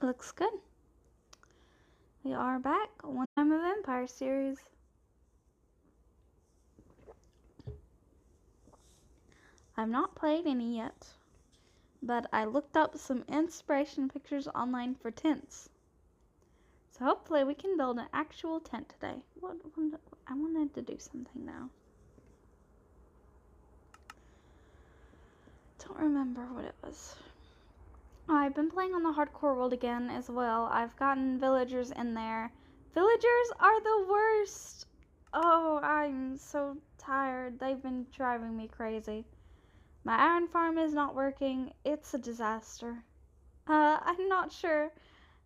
Looks good. We are back. One Time of Empire series. I've not played any yet, but I looked up some inspiration pictures online for tents. So hopefully we can build an actual tent today. I wanted to do something now. Don't remember what it was. I've been playing on the hardcore world again as well. I've gotten villagers in there. Villagers are the worst. Oh, I'm so tired. They've been driving me crazy. My iron farm is not working. It's a disaster. I'm not sure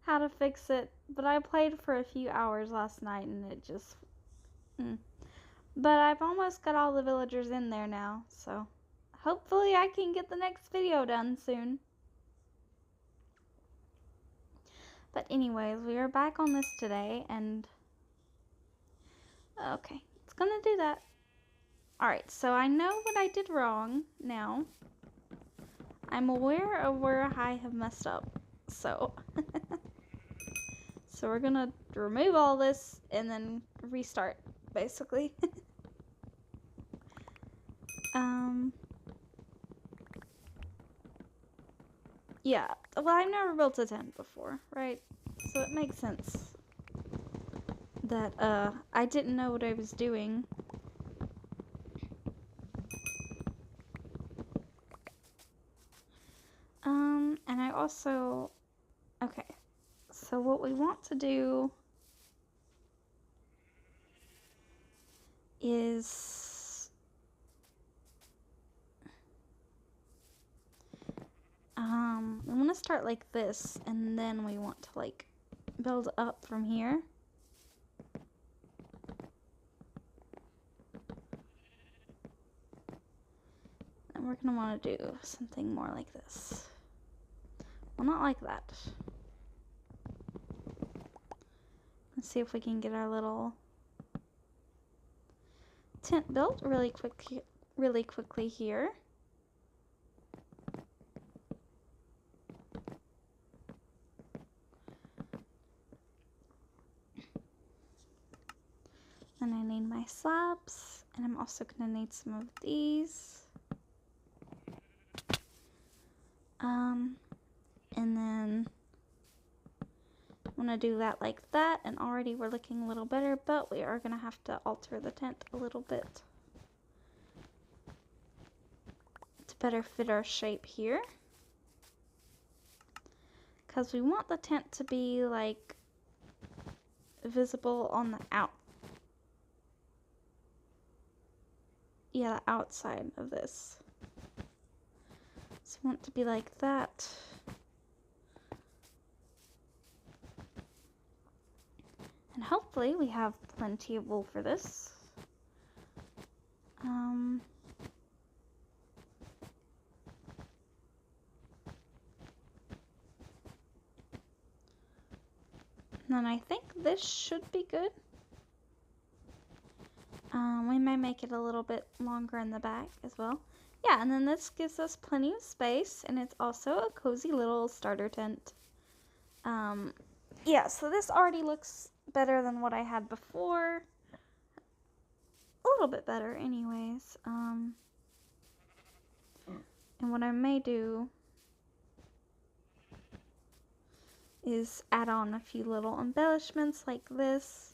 how to fix it, but I played for a few hours last night and it just... But I've almost got all the villagers in there now, so hopefully I can get the next video done soon. But anyways, we are back on this today, and okay, it's gonna do that. Alright, so I know what I did wrong now. I'm aware of where I have messed up, so so we're gonna remove all this and then restart, basically. Yeah, well, I've never built a tent before, right? So it makes sense that I didn't know what I was doing. And I also, okay, so what we want to do is, we want to start like this, and then we want to like build up from here. And we're going to want to do something more like this. Well, not like that. Let's see if we can get our little tent built really quickly here. And I need my slabs, and I'm also going to need some of these. And then I'm going to do that like that, and already we're looking a little better, but we are going to have to alter the tent a little bit to better fit our shape here. Because we want the tent to be like visible on the outside of this. So we want it to be like that. And hopefully we have plenty of wool for this. And then I think this should be good. We may make it a little bit longer in the back as well. Yeah, and then this gives us plenty of space, and it's also a cozy little starter tent. Yeah, so this already looks better than what I had before. A little bit better anyways. And what I may do is add on a few little embellishments like this.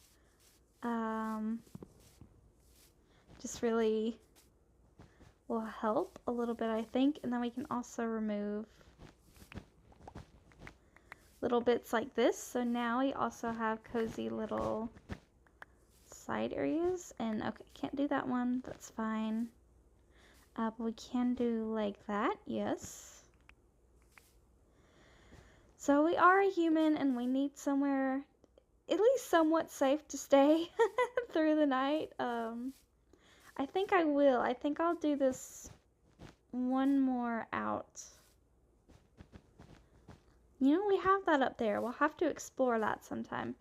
Just really will help a little bit, I think. And then we can also remove little bits like this. So now we also have cozy little side areas. And okay, can't do that one. That's fine. But we can do like that. Yes. So we are a human, and we need somewhere at least somewhat safe to stay through the night. I think I will. I think I'll do this one more out. You know, we have that up there. We'll have to explore that sometime.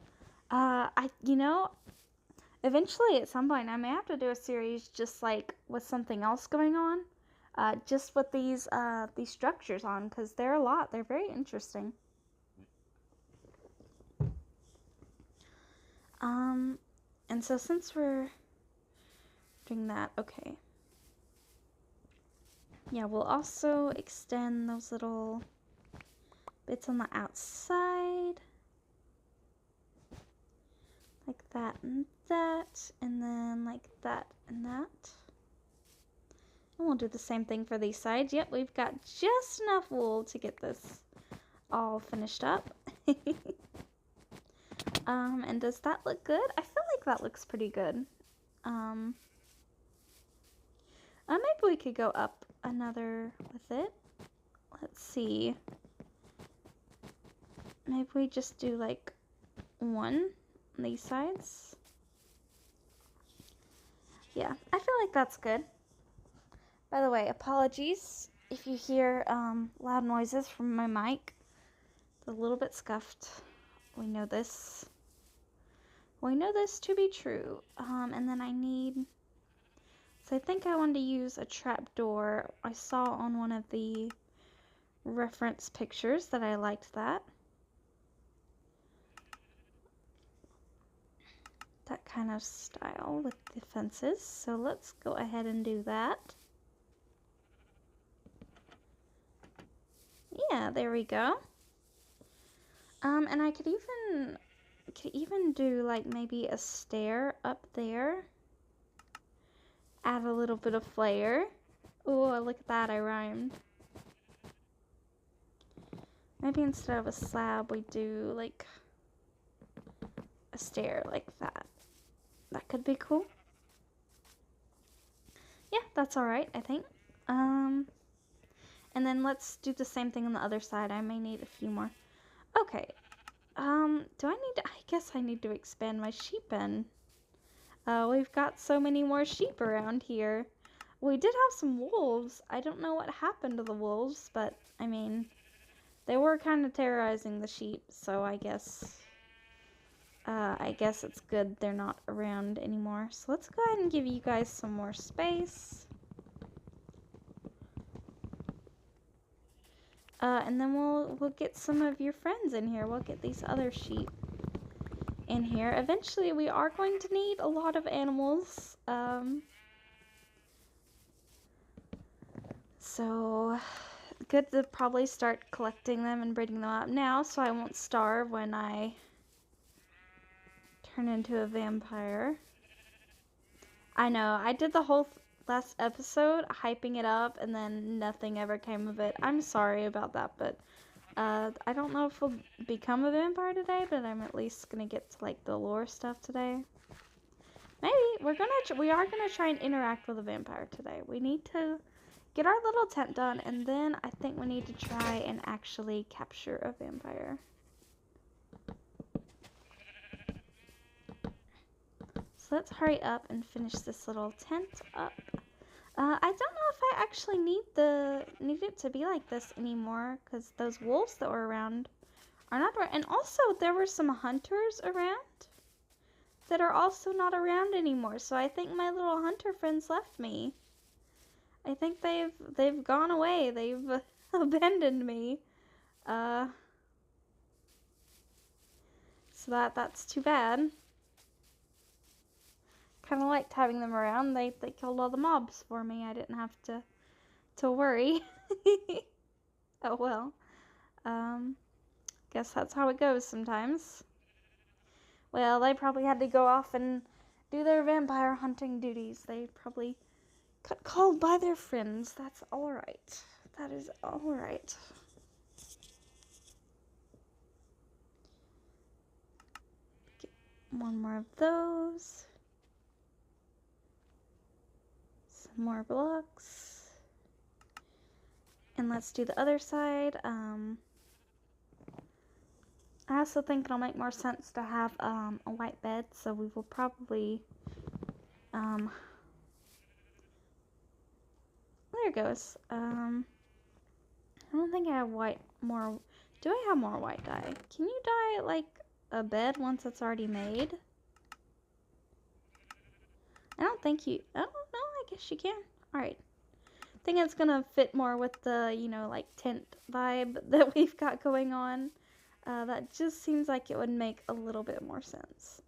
Eventually at some point I may have to do a series just like with something else going on. Just with these structures on, because they're a lot. They're very interesting. And so since we're doing that, okay. Yeah, we'll also extend those little bits on the outside. Like that and that, and then like that and that. And we'll do the same thing for these sides. Yep, we've got just enough wool to get this all finished up. And does that look good? I feel like that looks pretty good. Maybe we could go up another with it. Let's see. Maybe we just do like one on these sides. Yeah, I feel like that's good. By the way, apologies if you hear loud noises from my mic. It's a little bit scuffed. We know this. We know this to be true. And then I need... So I think I wanted to use a trapdoor. I saw on one of the reference pictures that I liked that. That kind of style with the fences. So let's go ahead and do that. Yeah, there we go. And I could even do like maybe a stair up there. Add a little bit of flair. Oh, look at that, I rhymed. Maybe instead of a slab, we do like a stair like that. That could be cool. Yeah, that's alright, I think. And then let's do the same thing on the other side. I may need a few more. Okay. Do I need to... I guess I need to expand my sheep pen. We've got so many more sheep around here. We did have some wolves. I don't know what happened to the wolves, but, I mean, they were kind of terrorizing the sheep, so I guess it's good they're not around anymore. So let's go ahead and give you guys some more space. And then we'll get some of your friends in here. We'll get these other sheep in here. Eventually, we are going to need a lot of animals. So good to probably start collecting them and breeding them up now, so I won't starve when I turn into a vampire. I know, I did the whole last episode hyping it up, and then nothing ever came of it. I'm sorry about that, but I don't know if we'll become a vampire today, but I'm at least gonna get to like the lore stuff today. Maybe we are gonna try and interact with a vampire today. We need to get our little tent done, and then I think we need to try and actually capture a vampire. So let's hurry up and finish this little tent up. I don't know if I actually need it to be like this anymore, because those wolves that were around are not around. And also, there were some hunters around that are also not around anymore. So I think my little hunter friends left me. I think they've gone away. They've abandoned me. So that's too bad. Kind of liked having them around. They killed all the mobs for me. I didn't have to worry. Oh well. Guess that's how it goes sometimes. Well, they probably had to go off and do their vampire hunting duties. They probably got called by their friends. That's alright. That is alright. Get one more of those. Some more blocks. And let's do the other side. I also think it'll make more sense to have a white bed, so we will probably there it goes. I don't think I have more. Do I have more white dye? Can you dye like a bed once it's already made? I don't think you. Oh no, I guess you can. All right. I think it's gonna fit more with the like tent vibe that we've got going on. That just seems like it would make a little bit more sense.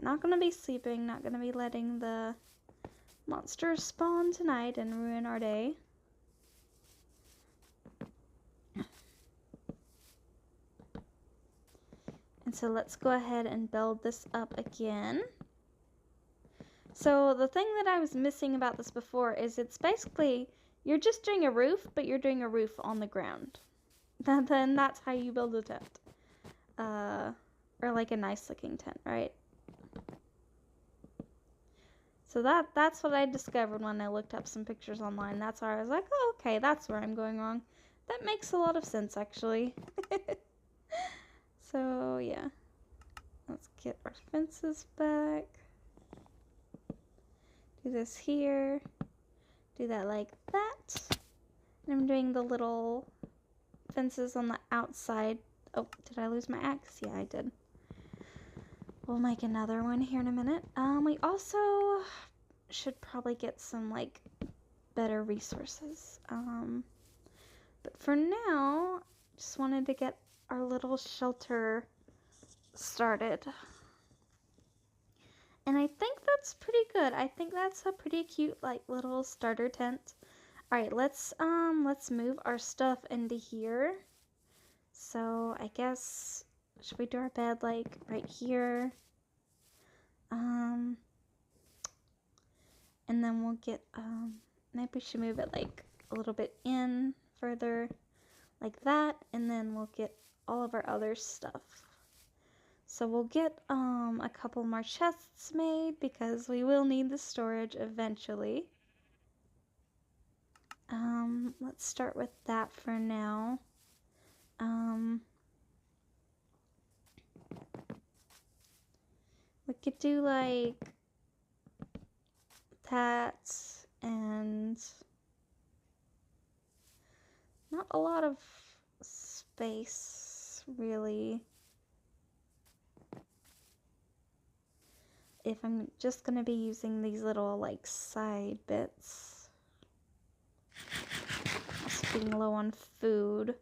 not gonna be sleeping, not gonna be letting the monsters spawn tonight and ruin our day. And so let's go ahead and build this up again. So the thing that I was missing about this before is it's basically, you're just doing a roof, but you're doing a roof on the ground. Then that's how you build a tent. Or like a nice looking tent, right? So that's what I discovered when I looked up some pictures online. That's why I was like, oh, okay, that's where I'm going wrong. That makes a lot of sense, actually. So, yeah. Let's get our fences back. Do this here. Do that like that. And I'm doing the little fences on the outside. Oh, did I lose my axe? Yeah, I did. We'll make another one here in a minute. We also should probably get some, like, better resources. But for now, just wanted to get our little shelter started. And I think that's pretty good. I think that's a pretty cute, like, little starter tent. Alright, let's move our stuff into here. So I guess, should we do our bed like right here? And then we'll get, maybe we should move it like a little bit in further like that, and then we'll get all of our other stuff. So we'll get a couple more chests made because we will need the storage eventually. Let's start with that for now. We could do like that and not a lot of space really. If I'm just gonna be using these little like side bits. Also being low on food.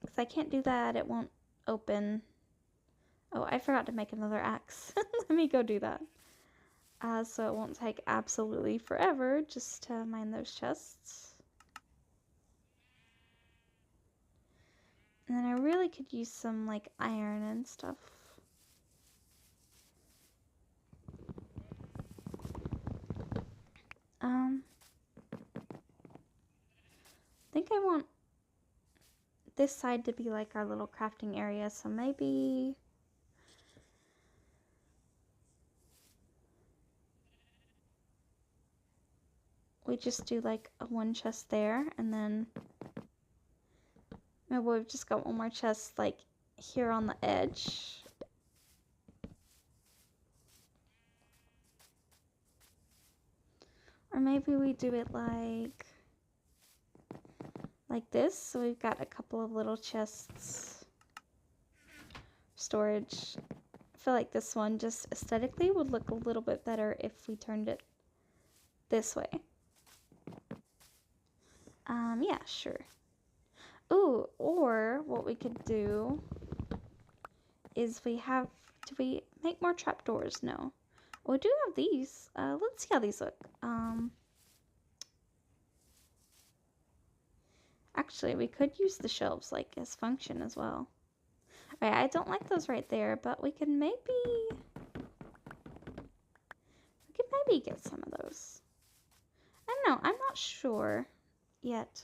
Because I can't do that, it won't open. Oh, I forgot to make another axe. Let me go do that. So it won't take absolutely forever just to mine those chests. And then I really could use some like iron and stuff. I think I want this side to be like our little crafting area, so maybe we just do like a one chest there, and then maybe we've just got one more chest like here on the edge. Or maybe we do it like this, so we've got a couple of little chests. Storage. I feel like this one just aesthetically would look a little bit better if we turned it this way. Yeah, sure. Ooh, or what we could do is do we make more trapdoors? No. We do have these. Let's see how these look. Actually, we could use the shelves like as function as well. Alright, I don't like those right there, but we could maybe get some of those. I don't know, I'm not sure yet.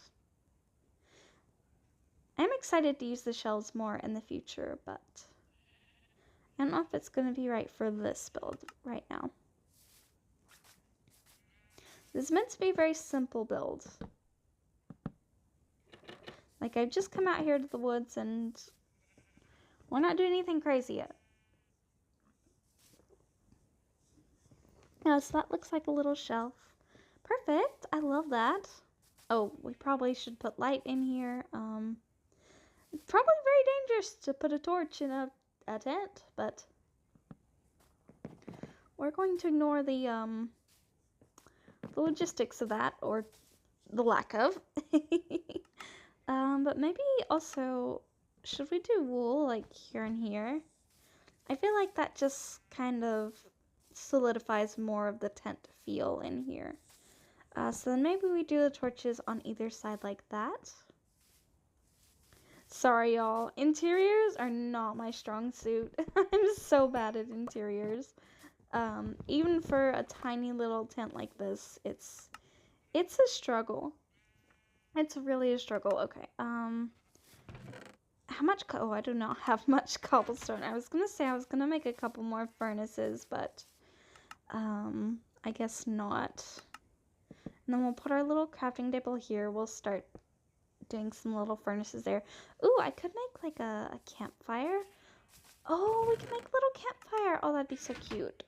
I'm excited to use the shelves more in the future, but I don't know if it's going to be right for this build right now. This is meant to be a very simple build. Like, I've just come out here to the woods and we're not doing anything crazy yet. Yeah, so that looks like a little shelf. Perfect. I love that. Oh, we probably should put light in here. It's probably very dangerous to put a torch in a tent, but we're going to ignore the logistics of that, or the lack of. But maybe also, should we do wool like here and here? I feel like that just kind of solidifies more of the tent feel in here. So then maybe we do the torches on either side like that. Sorry, y'all. Interiors are not my strong suit. I'm so bad at interiors. Even for a tiny little tent like this, it's a struggle. It's really a struggle. Okay. How much? Oh, I do not have much cobblestone. I was gonna say I was gonna make a couple more furnaces, but I guess not. And then we'll put our little crafting table here. We'll start doing some little furnaces there. Ooh, I could make like a campfire. Oh, we can make a little campfire. Oh, that'd be so cute.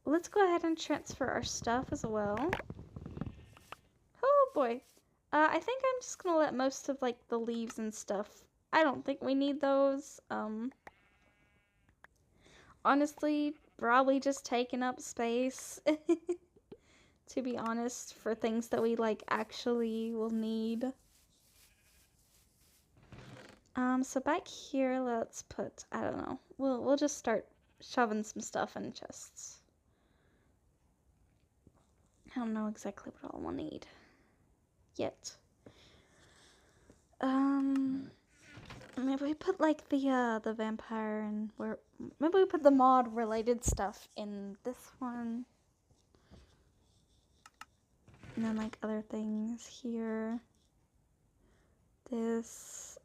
Let's go ahead and transfer our stuff as well. Oh boy. I think I'm just gonna let most of like the leaves and stuff. I don't think we need those. Honestly, probably just taking up space. To be honest, for things that we like actually will need. So back here, let's put, I don't know. We'll just start shoving some stuff in chests. I don't know exactly what all we'll need yet. Maybe we put like the vampire and maybe we put the mod related stuff in this one. And then like other things here. This,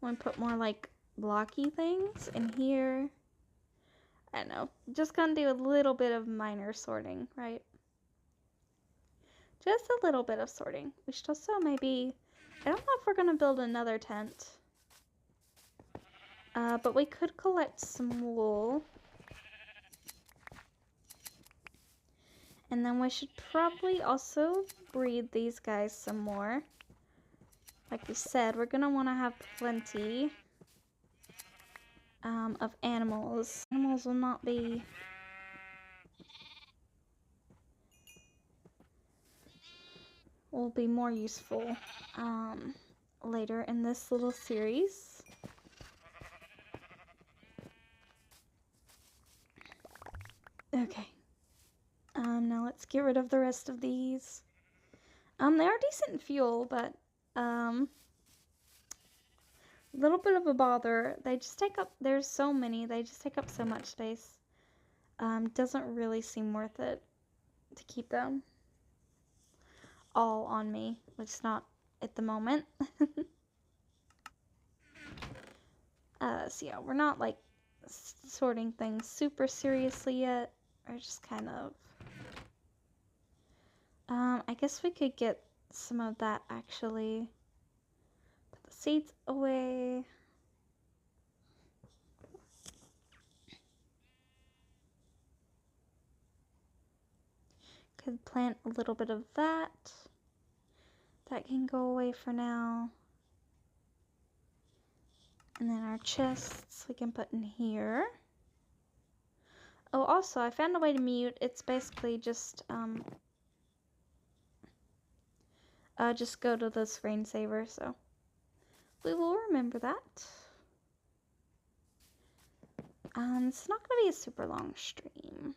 want to put more like blocky things in here. I don't know. Just gonna do a little bit of minor sorting, right? Just a little bit of sorting. We should also maybe, I don't know if we're gonna build another tent. But we could collect some wool. And then we should probably also breed these guys some more. Like we said, we're gonna wanna have plenty of animals. Animals will be more useful later in this little series. Okay. Now let's get rid of the rest of these. They are decent fuel, but a little bit of a bother. They just take up, there's so many, they just take up so much space. Doesn't really seem worth it to keep them all on me, which is not at the moment. So yeah, we're not like sorting things super seriously yet. We're just kind of, I guess we could get some of that actually. Put the seeds away. Could plant a little bit of that. That can go away for now. And then our chests we can put in here. Oh, also, I found a way to mute. It's basically just go to the screensaver, so we will remember that. It's not going to be a super long stream.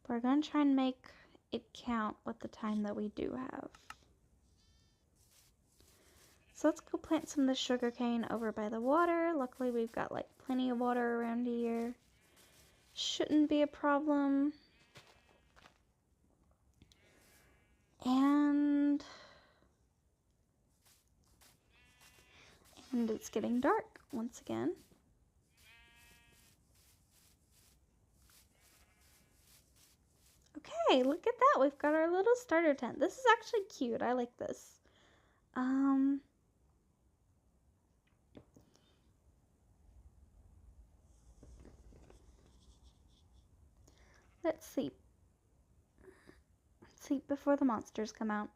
But we're going to try and make it count with the time that we do have. So let's go plant some of the sugarcane over by the water. Luckily, we've got like plenty of water around here. Shouldn't be a problem. And it's getting dark once again. Okay, look at that. We've got our little starter tent. This is actually cute. I like this. Let's sleep. Sleep before the monsters come out.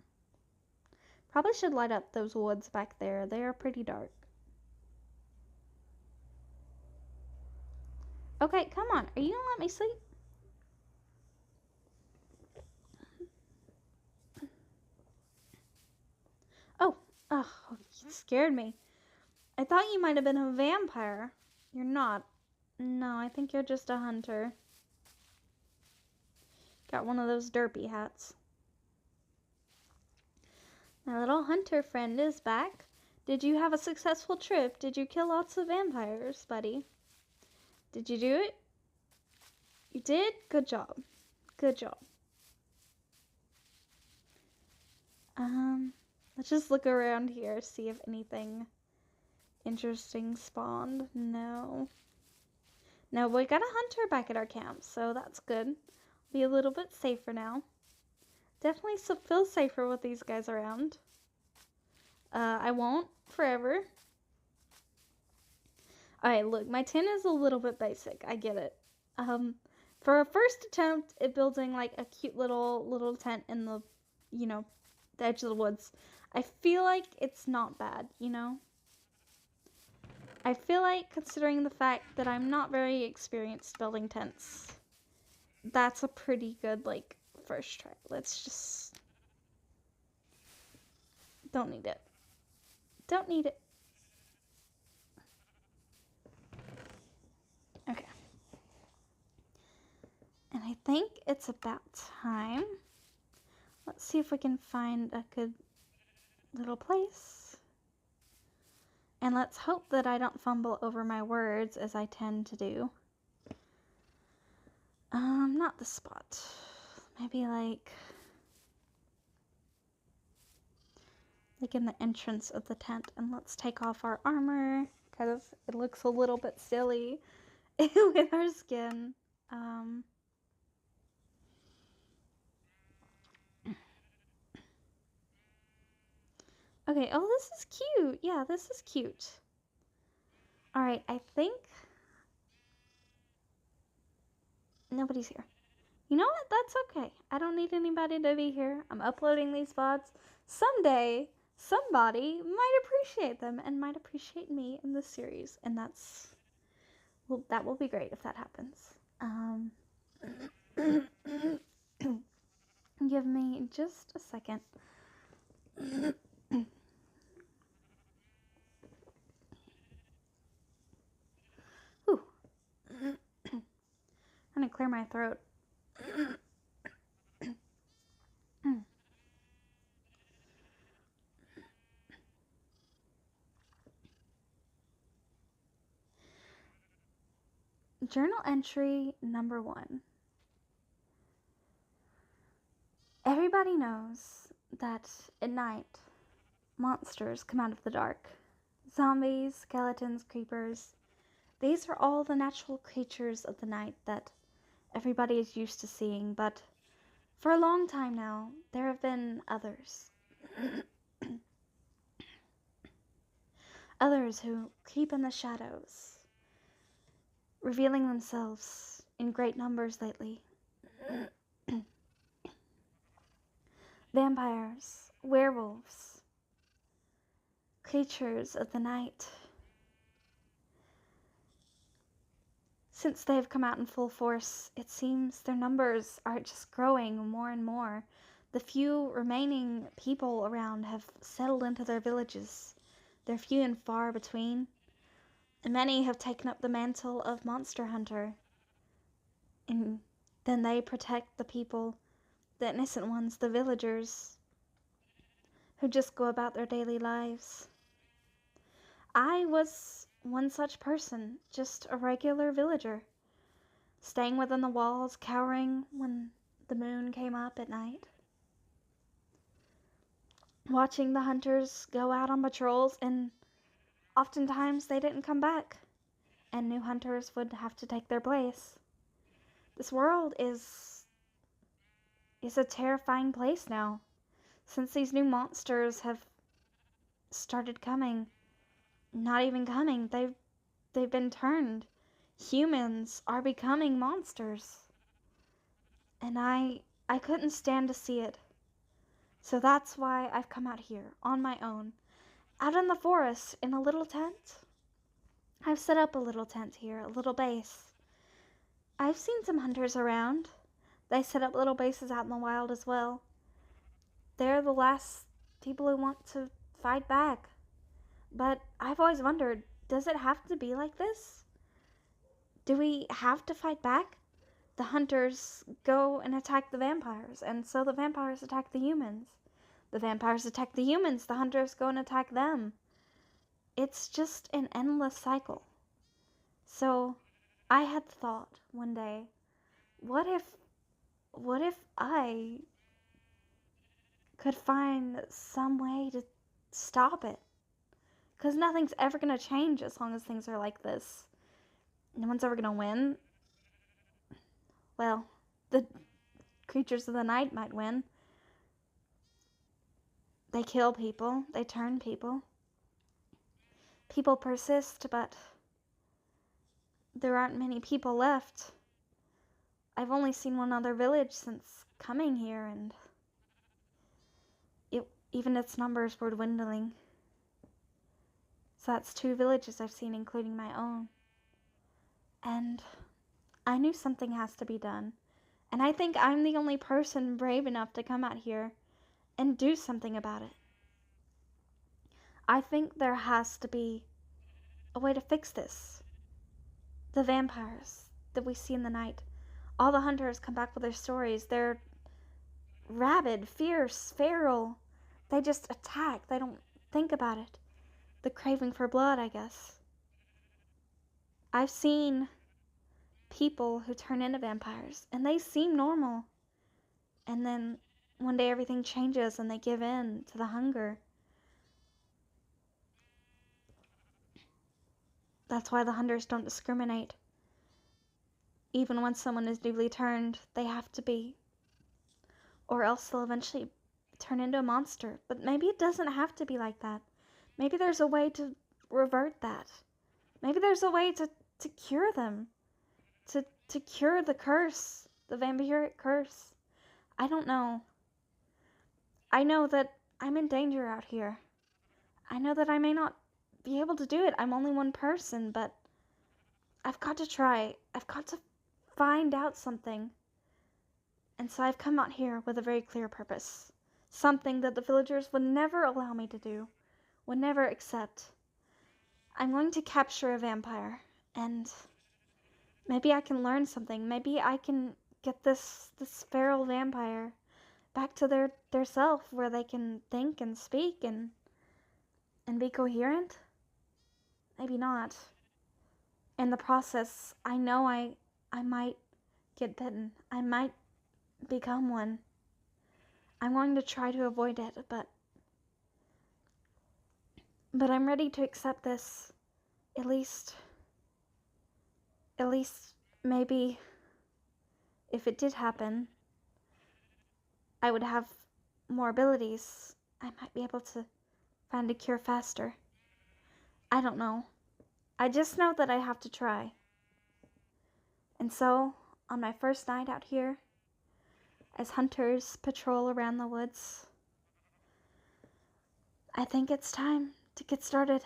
Probably should light up those woods back there. They are pretty dark. Okay, come on. Are you gonna let me sleep? Oh, you scared me. I thought you might have been a vampire. You're not. No, I think you're just a hunter. Got one of those derpy hats. My little hunter friend is back. Did you have a successful trip? Did you kill lots of vampires, buddy? Did you do it? You did? Good job. Good job. Let's just look around here, see if anything interesting spawned. No. No, we got a hunter back at our camp, so that's good. Be a little bit safer now. Definitely feel safer with these guys around. I won't forever. Alright, look, my tent is a little bit basic. I get it. For a first attempt at building like a cute little tent in the, the edge of the woods, I feel like it's not bad, I feel like, considering the fact that I'm not very experienced building tents, that's a pretty good, first try. Let's just... Don't need it. Don't need it. Okay. And I think it's about time. Let's see if we can find a good little place. And let's hope that I don't fumble over my words, as I tend to do. Not the spot. Maybe like in the entrance of the tent. And let's take off our armor, because it looks a little bit silly with our skin. Okay, oh, this is cute. Yeah, this is cute. Alright, I think nobody's here. You know what? That's okay. I don't need anybody to be here. I'm uploading these VODs. Someday, somebody might appreciate them and might appreciate me in this series. And that's... Well, that will be great if that happens. Give me just a second. Whew. I'm gonna clear my throat. Journal entry number 1. Everybody knows that at night, monsters come out of the dark. Zombies, skeletons, creepers. These are all the natural creatures of the night that everybody is used to seeing, but for a long time now, there have been others. Others who keep in the shadows, revealing themselves in great numbers lately. Vampires, werewolves, creatures of the night. Since they have come out in full force, it seems their numbers are just growing more and more. The few remaining people around have settled into their villages. They're few and far between, and many have taken up the mantle of monster hunter. And then they protect the people, the innocent ones, the villagers, who just go about their daily lives. I was one such person, just a regular villager, staying within the walls, cowering when the moon came up at night, watching the hunters go out on patrols, and oftentimes they didn't come back, and new hunters would have to take their place. This world is a terrifying place now, since these new monsters have started coming. Not even coming, they've been turned. Humans are becoming monsters. And I couldn't stand to see it. So that's why I've come out here, on my own, out in the forest, in a little tent. I've set up a little tent here, a little base. I've seen some hunters around. They set up little bases out in the wild as well. They're the last people who want to fight back. But I've always wondered, does it have to be like this? Do we have to fight back? The hunters go and attack the vampires, and so the vampires attack the humans. The vampires attack the humans, the hunters go and attack them. It's just an endless cycle. So I had thought one day, what if I could find some way to stop it? Because nothing's ever going to change as long as things are like this. No one's ever going to win. Well, the creatures of the night might win. They kill people. They turn people. People persist, but there aren't many people left. I've only seen one other village since coming here, and even its numbers were dwindling. So that's 2 villages I've seen, including my own. And I knew something has to be done. And I think I'm the only person brave enough to come out here and do something about it. I think there has to be a way to fix this. The vampires that we see in the night. All the hunters come back with their stories. They're rabid, fierce, feral. They just attack. They don't think about it. The craving for blood, I guess. I've seen people who turn into vampires, and they seem normal. And then one day everything changes and they give in to the hunger. That's why the hunters don't discriminate. Even when someone is newly turned, they have to be. Or else they'll eventually turn into a monster. But maybe it doesn't have to be like that. Maybe there's a way to revert that. Maybe there's a way to cure them. To cure the curse. The vampiric curse. I don't know. I know that I'm in danger out here. I know that I may not be able to do it. I'm only one person, but I've got to try. I've got to find out something. And so I've come out here with a very clear purpose. Something that the villagers would never allow me to do. Would never accept. I'm going to capture a vampire. And maybe I can learn something. Maybe I can get this feral vampire back to their self, where they can think and speak and be coherent. Maybe not. In the process, I know I might get bitten. I might become one. I'm going to try to avoid it, but I'm ready to accept this. At least maybe if it did happen, I would have more abilities. I might be able to find a cure faster. I don't know. I just know that I have to try. And so, on my first night out here, as hunters patrol around the woods, I think it's time to get started.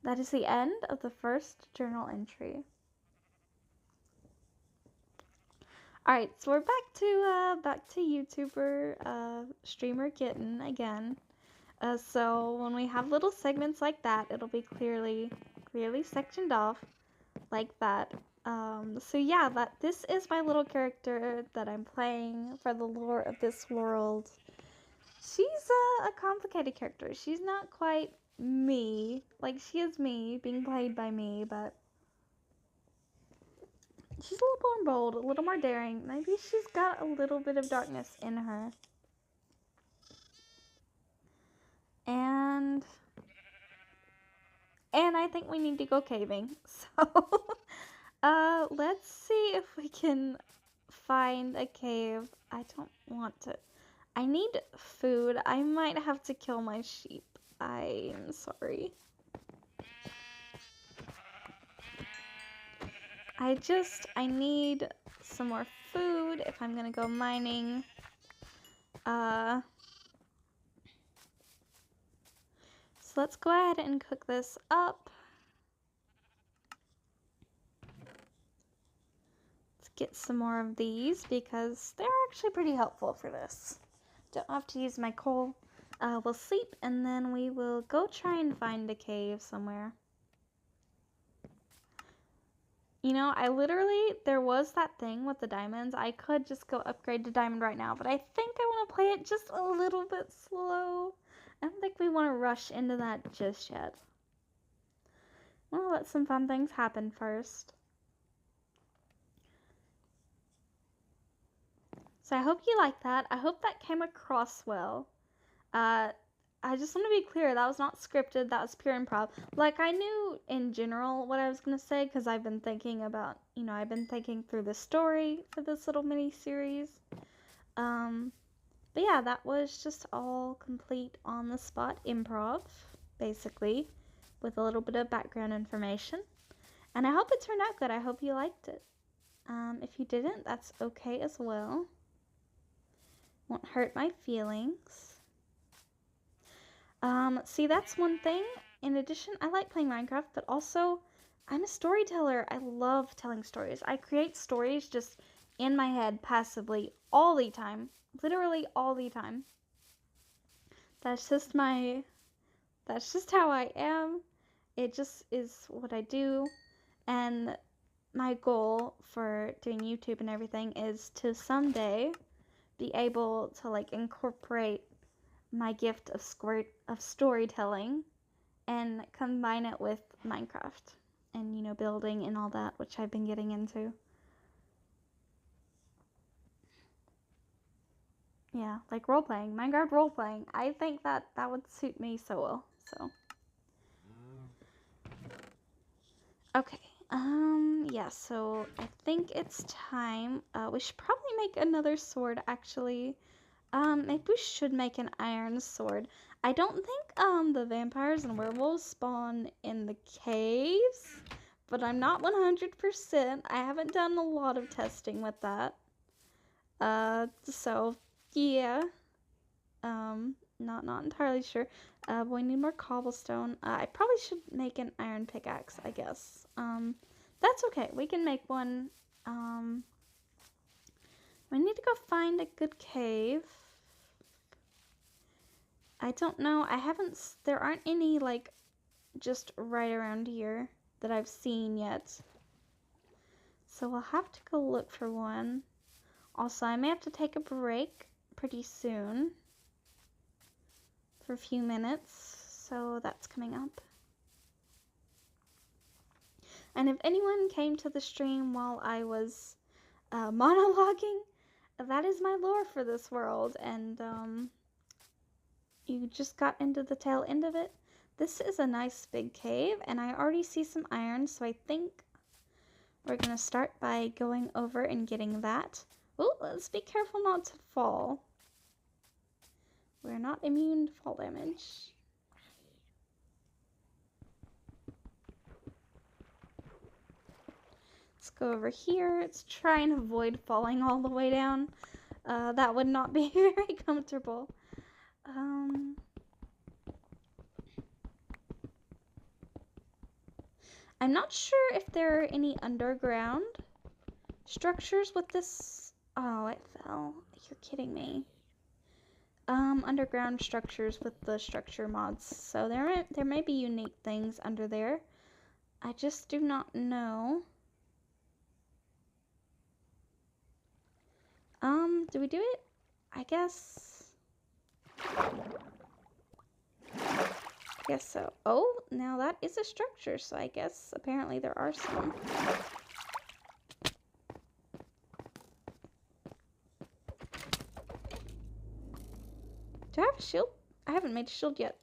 That is the end of the first journal entry. Alright, so we're back to YouTuber, streamer Kitten again. So when we have little segments like that, it'll be clearly sectioned off like that. So yeah, this is my little character that I'm playing for the lore of this world. She's a complicated character. She's not quite me. Like, she is me, being played by me, but she's a little more bold, a little more daring. Maybe she's got a little bit of darkness in her. And I think we need to go caving. So, let's see if we can find a cave. I don't want to. I need food. I might have to kill my sheep. I'm sorry. I need some more food if I'm gonna go mining. So let's go ahead and cook this up. Let's get some more of these because they're actually pretty helpful for this. Don't have to use my coal. We'll sleep, and then we will go try and find a cave somewhere. You know, there was that thing with the diamonds. I could just go upgrade to diamond right now, but I think I want to play it just a little bit slow. I don't think we want to rush into that just yet. I want to let some fun things happen first. So I hope you like that. I hope that came across well. I just want to be clear, that was not scripted, that was pure improv. Like, I knew in general what I was going to say, because I've been thinking about, I've been thinking through the story for this little mini-series. But yeah, that was just all complete on-the-spot improv, basically, with a little bit of background information. And I hope it turned out good. I hope you liked it. If you didn't, that's okay as well. Won't hurt my feelings. See, that's one thing. In addition, I like playing Minecraft, but also I'm a storyteller. I love telling stories. I create stories just in my head passively all the time. Literally all the time. That's just how I am. It just is what I do. And my goal for doing YouTube and everything is to someday be able to like incorporate my gift of storytelling and combine it with Minecraft and building and all that, which I've been getting into. Yeah, like role-playing, Minecraft role-playing. I think that would suit me so well. So okay, yeah, so I think it's time. We should probably make another sword, actually. Maybe we should make an iron sword. I don't think, the vampires and werewolves spawn in the caves, but I'm not 100%. I haven't done a lot of testing with that. So, yeah. Not entirely sure. But we need more cobblestone. I probably should make an iron pickaxe, I guess. That's okay. We can make one. We need to go find a good cave. I don't know. There aren't any, like, just right around here that I've seen yet. So we'll have to go look for one. Also, I may have to take a break pretty soon for a few minutes. So that's coming up. And if anyone came to the stream while I was monologuing, that is my lore for this world. And, you just got into the tail end of it. This is a nice big cave, and I already see some iron, so I think we're going to start by going over and getting that. Oh, let's be careful not to fall. We're not immune to fall damage. Let's go over here. Let's try and avoid falling all the way down. That would not be very comfortable. I'm not sure if there are any underground structures with this. Oh, it fell. You're kidding me. Underground structures with the structure mods. So there may be unique things under there. I just do not know. Do we do it? I guess so. Oh, now that is a structure, so I guess apparently there are some. Do I have a shield? I haven't made a shield yet.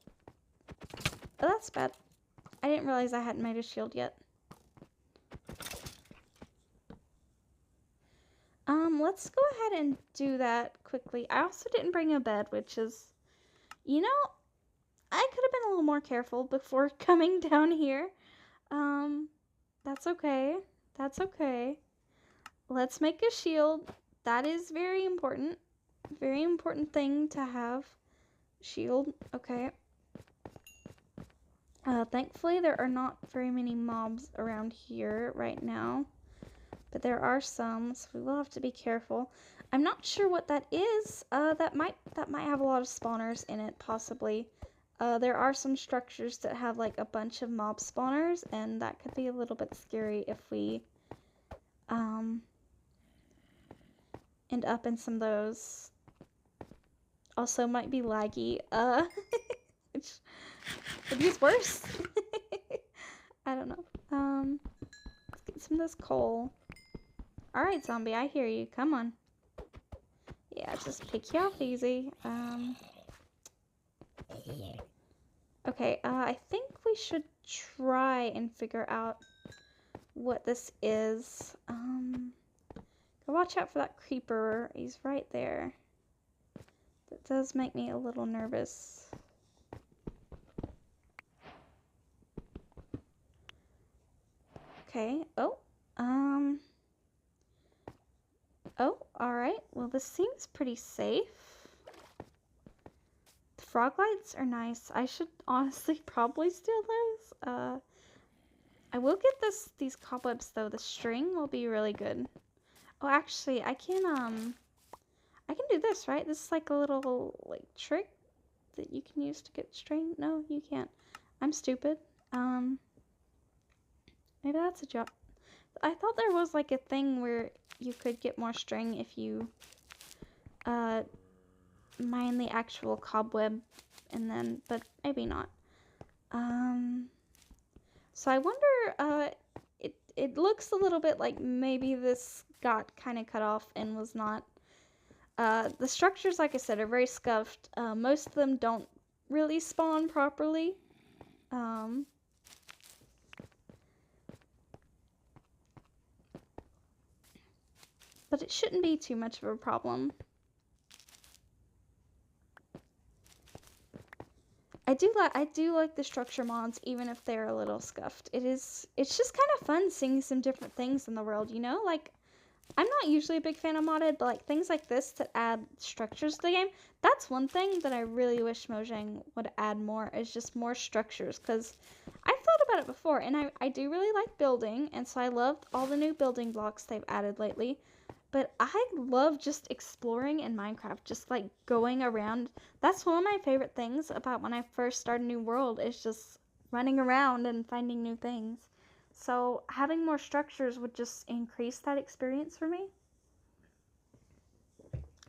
Oh, that's bad. I didn't realize I hadn't made a shield yet. Let's go ahead and do that quickly. I also didn't bring a bed, which is, I could have been a little more careful before coming down here. That's okay. That's okay. Let's make a shield. That is very important. Very important thing to have. Shield. Okay. Thankfully, there are not very many mobs around here right now. But there are some, so we will have to be careful. I'm not sure what that is. That might have a lot of spawners in it, possibly. There are some structures that have like a bunch of mob spawners, and that could be a little bit scary if we end up in some of those. Also might be laggy, which could be worse. I don't know. Let's get some of this coal. Alright, zombie, I hear you. Come on. Yeah, just pick you off easy. Okay, I think we should try and figure out what this is. Watch out for that creeper. He's right there. That does make me a little nervous. Okay. Oh, alright. Well, this seems pretty safe. The frog lights are nice. I should honestly probably steal those. I will get these cobwebs though. The string will be really good. Oh, actually, I can do this, right? This is like a little, like, trick that you can use to get string. No, you can't. I'm stupid. Maybe that's a job. I thought there was, like, a thing where you could get more string if you, mine the actual cobweb and then, but maybe not. So I wonder, it looks a little bit like maybe this got kind of cut off and was not. The structures, like I said, are very scuffed. Most of them don't really spawn properly. But it shouldn't be too much of a problem. I do like the structure mods, even if they're a little scuffed. It's just kind of fun seeing some different things in the world, you know? Like, I'm not usually a big fan of modded, but like things like this that add structures to the game, that's one thing that I really wish Mojang would add more, is just more structures, because I've thought about it before, and I do really like building, and so I love all the new building blocks they've added lately. But I love just exploring in Minecraft, just like going around. That's one of my favorite things about when I first start a new world, is just running around and finding new things. So having more structures would just increase that experience for me.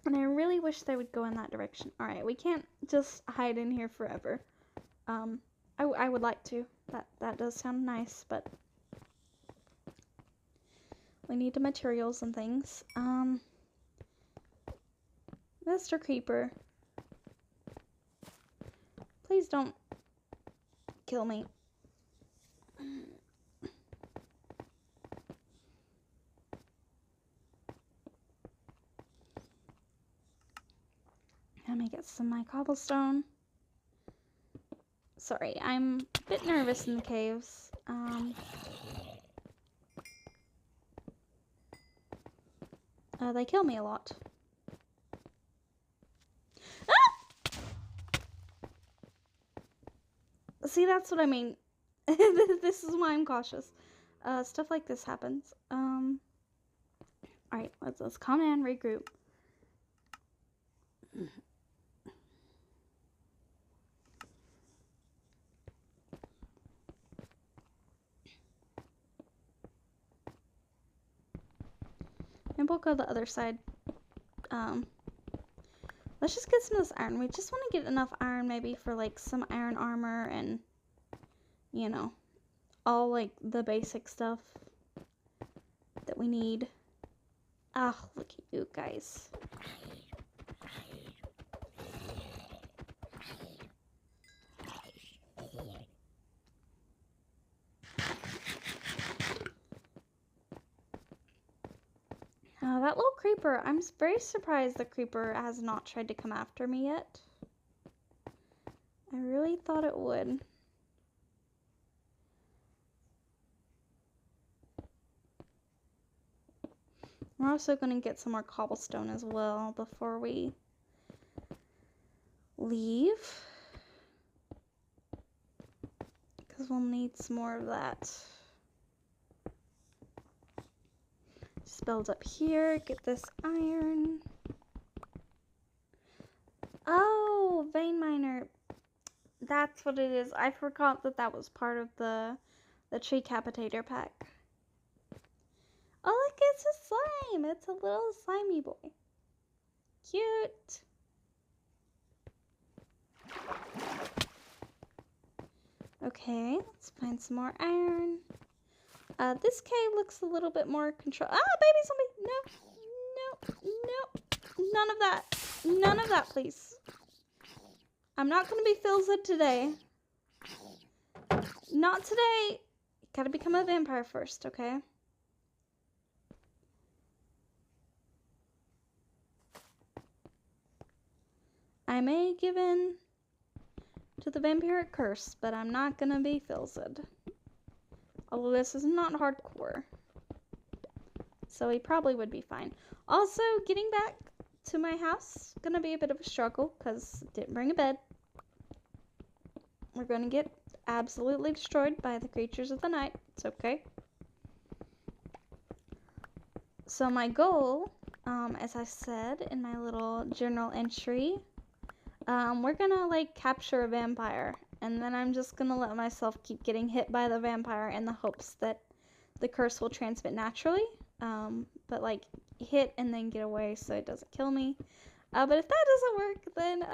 And I really wish they would go in that direction. Alright, we can't just hide in here forever. I would like to. That does sound nice, but we need the materials and things. Mr. Creeper. Please don't kill me. Let me get some of my cobblestone. Sorry, I'm a bit nervous in the caves. They kill me a lot. Ah! See, that's what I mean. This is why I'm cautious. Stuff like this happens. Alright, let's calm down, regroup. And we'll go the other side. Let's just get some of this iron. We just want to get enough iron maybe for like some iron armor and, you know, all like the basic stuff that we need. Ah, look at you guys. That little creeper, I'm very surprised the creeper has not tried to come after me yet. I really thought it would. We're also going to get some more cobblestone as well before we leave, because we'll need some more of that. Just build up here, get this iron. Oh, vein miner. That's what it is. I forgot that that was part of the tree capitator pack. Oh, look, it's a slime. It's a little slimy boy. Cute. Okay, let's find some more iron. This cave looks a little bit more control. Ah, baby zombie! No, no, no. None of that. None of that, please. I'm not gonna be Filzed today. Not today. Gotta become a vampire first, okay? I may give in to the vampiric curse, but I'm not gonna be Filzed. Although this is not hardcore. So he probably would be fine. Also, getting back to my house, gonna be a bit of a struggle, because didn't bring a bed. We're gonna get absolutely destroyed by the creatures of the night. It's okay. So my goal, as I said in my little journal entry, we're gonna like capture a vampire, and then I'm just gonna let myself keep getting hit by the vampire in the hopes that the curse will transmit naturally, but like hit and then get away so it doesn't kill me. But if that doesn't work, then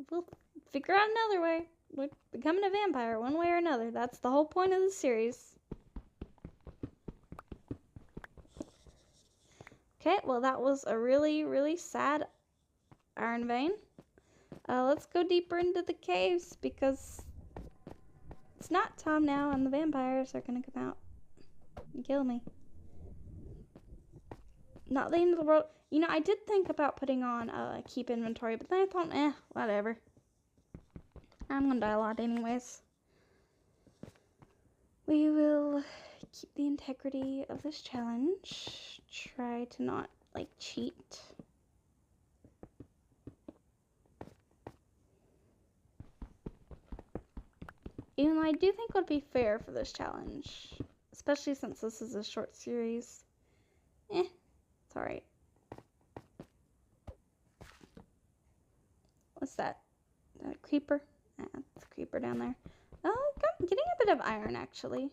we'll figure out another way. We're becoming a vampire one way or another. That's the whole point of the series. Okay, well that was a really, really sad iron vein. Let's go deeper into the caves because it's not time now and the vampires are gonna come out and kill me. Not the end of the world. You know, I did think about putting on keep inventory, but then I thought, whatever. I'm gonna die a lot anyways. We will keep the integrity of this challenge. Try to not, like, cheat. Even though I do think it would be fair for this challenge. Especially since this is a short series. It's alright. What's that? Is that a creeper? It's a creeper down there. Oh, I'm getting a bit of iron, actually.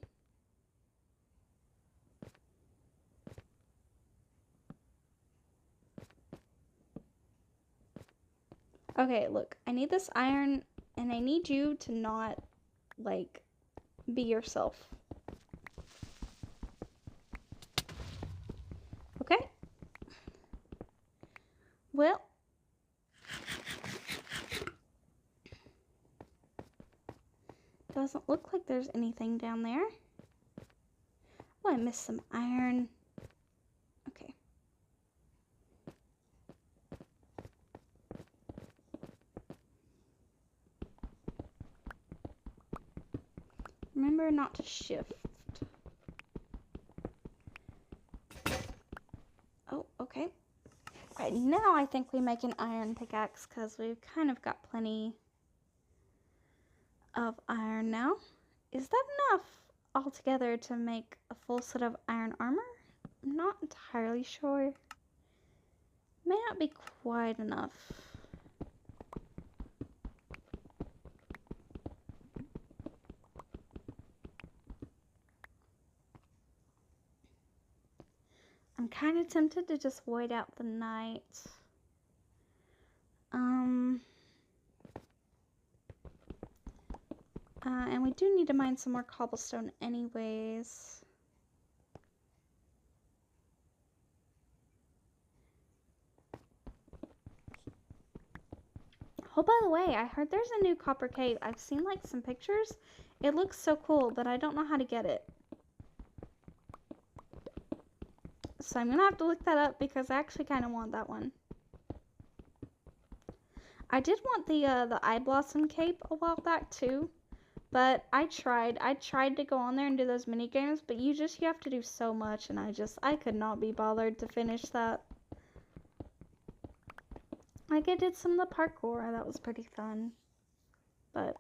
Okay, look. I need this iron, and I need you to not, like, be yourself. Okay? Well. Doesn't look like there's anything down there. Oh, I missed some iron. Okay. Remember not to shift. Oh, okay. Right, now I think we make an iron pickaxe because we've kind of got plenty of iron now. Is that enough altogether to make a full set of iron armor? I'm not entirely sure. May not be quite enough. I'm kind of tempted to just wait out the night. And we do need to mine some more cobblestone anyways. Oh, by the way, I heard there's a new copper cave. I've seen like some pictures. It looks so cool, but I don't know how to get it. So I'm gonna have to look that up because I actually kind of want that one. I did want the Eye Blossom cape a while back too, but I tried to go on there and do those mini games, but you have to do so much, and I could not be bothered to finish that. Like, I did some of the parkour, that was pretty fun, but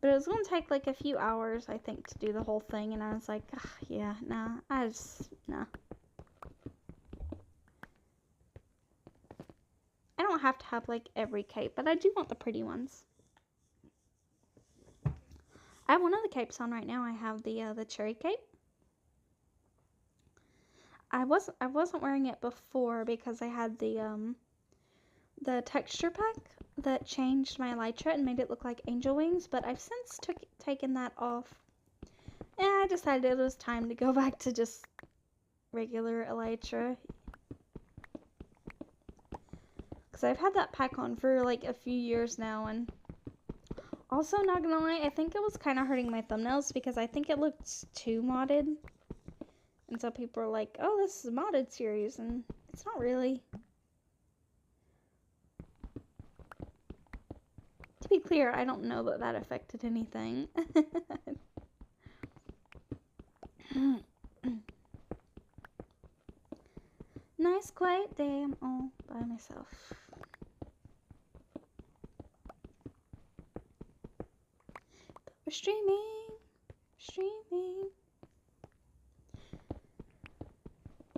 But it was going to take like a few hours, I think, to do the whole thing. And I was like, yeah, nah, nah. I don't have to have like every cape, but I do want the pretty ones. I have one of the capes on right now. I have the cherry cape. I wasn't wearing it before because I had the texture pack that changed my elytra and made it look like angel wings, but I've since taken that off. And I decided it was time to go back to just regular elytra. Because I've had that pack on for like a few years now, and also, not gonna lie, I think it was kind of hurting my thumbnails because I think it looked too modded. And so people are like, oh, this is a modded series, and it's not really. To be clear, I don't know that that affected anything. Nice quiet day, I'm all by myself. But we're streaming.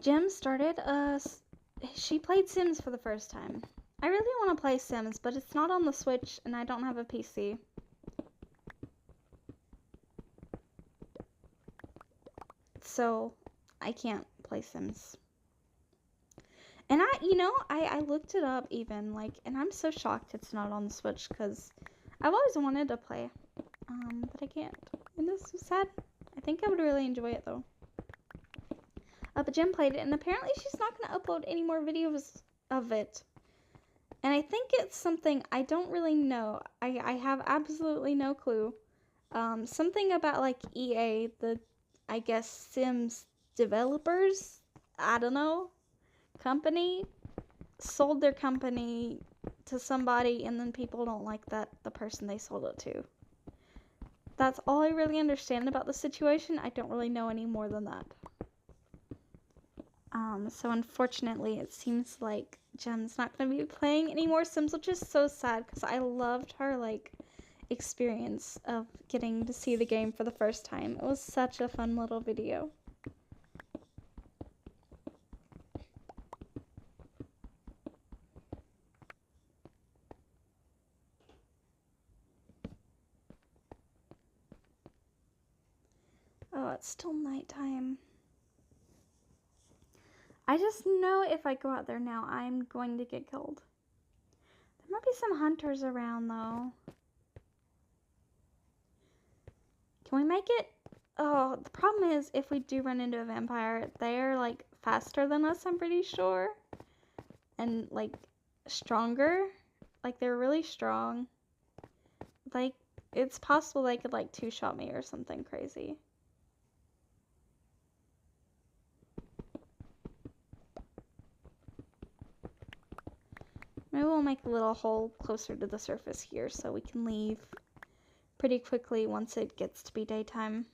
Jem started, she played Sims for the first time. I really want to play Sims, but it's not on the Switch, and I don't have a PC. So, I can't play Sims. And I looked it up even, like, and I'm so shocked it's not on the Switch, because I've always wanted to play, but I can't. And this is sad. I think I would really enjoy it, though. But Jem played it, and apparently she's not going to upload any more videos of it. And I think it's something I don't really know. I have absolutely no clue. Something about, like, EA, the, I guess, Sims developers, I don't know, company, sold their company to somebody, and then people don't like the person they sold it to. That's all I really understand about the situation. I don't really know any more than that. So unfortunately, it seems like Jem's not going to be playing any more Sims, which is so sad because I loved her, like, experience of getting to see the game for the first time. It was such a fun little video. Oh, it's still nighttime. I just know if I go out there now, I'm going to get killed. There might be some hunters around, though. Can we make it? Oh, the problem is if we do run into a vampire, they're, like, faster than us, I'm pretty sure. And, like, stronger. Like, they're really strong. Like, it's possible they could, like, two-shot me or something crazy. Maybe we'll make a little hole closer to the surface here so we can leave pretty quickly once it gets to be daytime.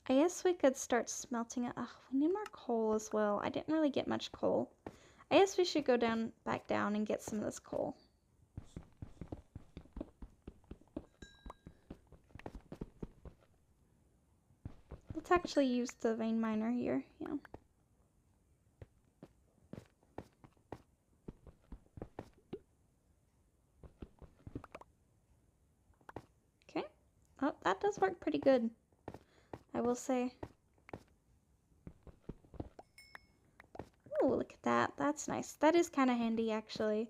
I guess we could start smelting it. Ugh, we need more coal as well. I didn't really get much coal. I guess we should go back down and get some of this coal. Let's actually use the vein miner here, yeah. Okay. Oh, that does work pretty good, I will say. Oh, look at that. That's nice. That is kind of handy, actually.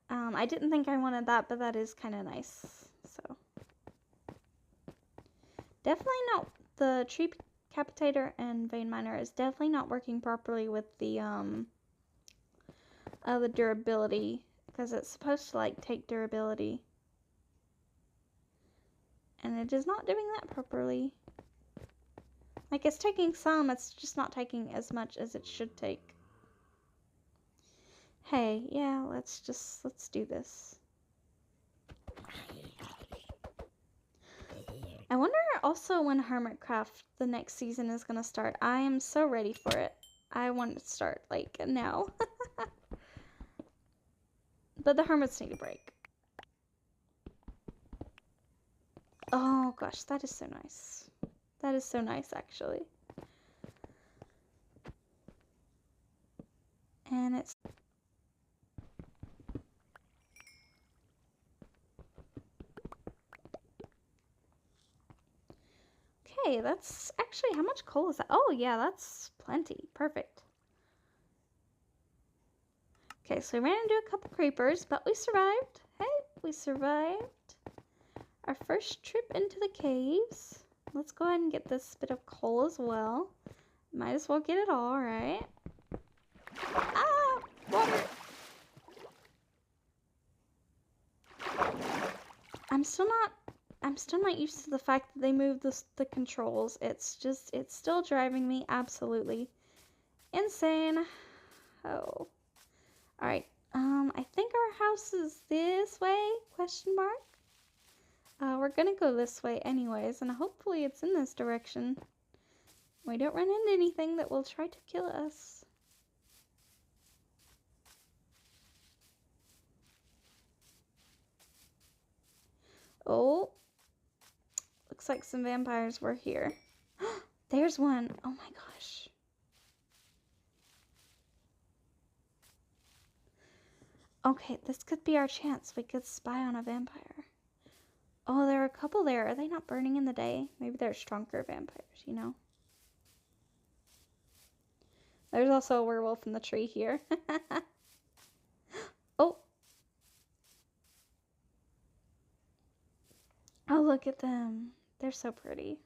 I didn't think I wanted that, but that is kind of nice, so. Definitely not, the tree capitator and vein miner is definitely not working properly with the durability, because it's supposed to, like, take durability. And it is not doing that properly. Like, it's taking some, it's just not taking as much as it should take. Hey, yeah, let's do this. I wonder also when Hermitcraft, the next season, is gonna start. I am so ready for it. I want it to start, like, now. But the hermits need a break. Oh gosh, that is so nice. That is so nice, actually. And it's... Okay, that's actually... How much coal is that? Oh, yeah, that's plenty. Perfect. Okay, so we ran into a couple creepers, but we survived. Hey, we survived. Our first trip into the caves. Let's go ahead and get this bit of coal as well. Might as well get it all, right? Ah! Water! I'm still not used to the fact that they moved the controls. It's still driving me absolutely insane. Oh. Alright. I think our house is this way? Question mark? We're gonna go this way anyways, and hopefully it's in this direction. We don't run into anything that will try to kill us. Oh. Looks like some vampires were here. There's one. Oh my gosh. Okay, this could be our chance. We could spy on a vampire. Oh, there are a couple there. Are they not burning in the day? Maybe they're stronger vampires, you know? There's also a werewolf in the tree here. Oh. Oh, look at them. They're so pretty.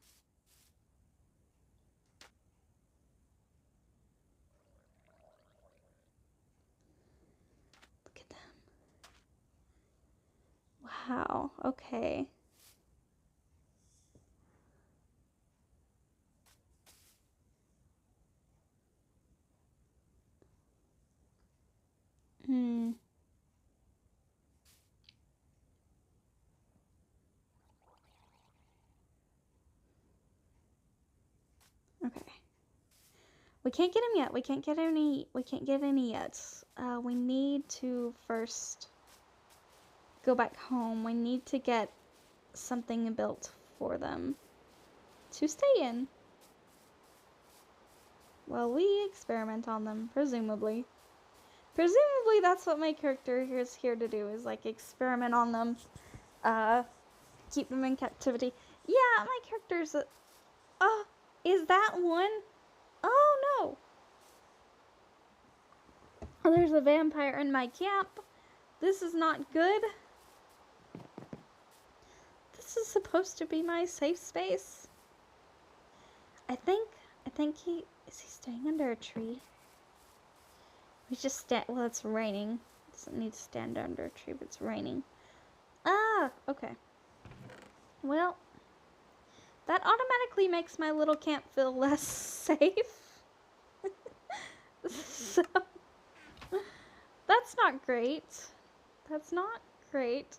Look at them. Wow. Okay. Hmm. Okay. We can't get him yet. We can't get any yet. We need to first go back home. We need to get something built for them to stay in. Well, we experiment on them, presumably. Presumably that's what my character is here to do, is like experiment on them. Keep them in captivity. Yeah, my character's is that one? Oh no! Oh, there's a vampire in my camp. This is not good. This is supposed to be my safe space. I think is he staying under a tree? We just stand, well, it's raining. Doesn't need to stand under a tree, but it's raining. Ah, okay. Well, that automatically makes my little camp feel less safe. So, that's not great. That's not great.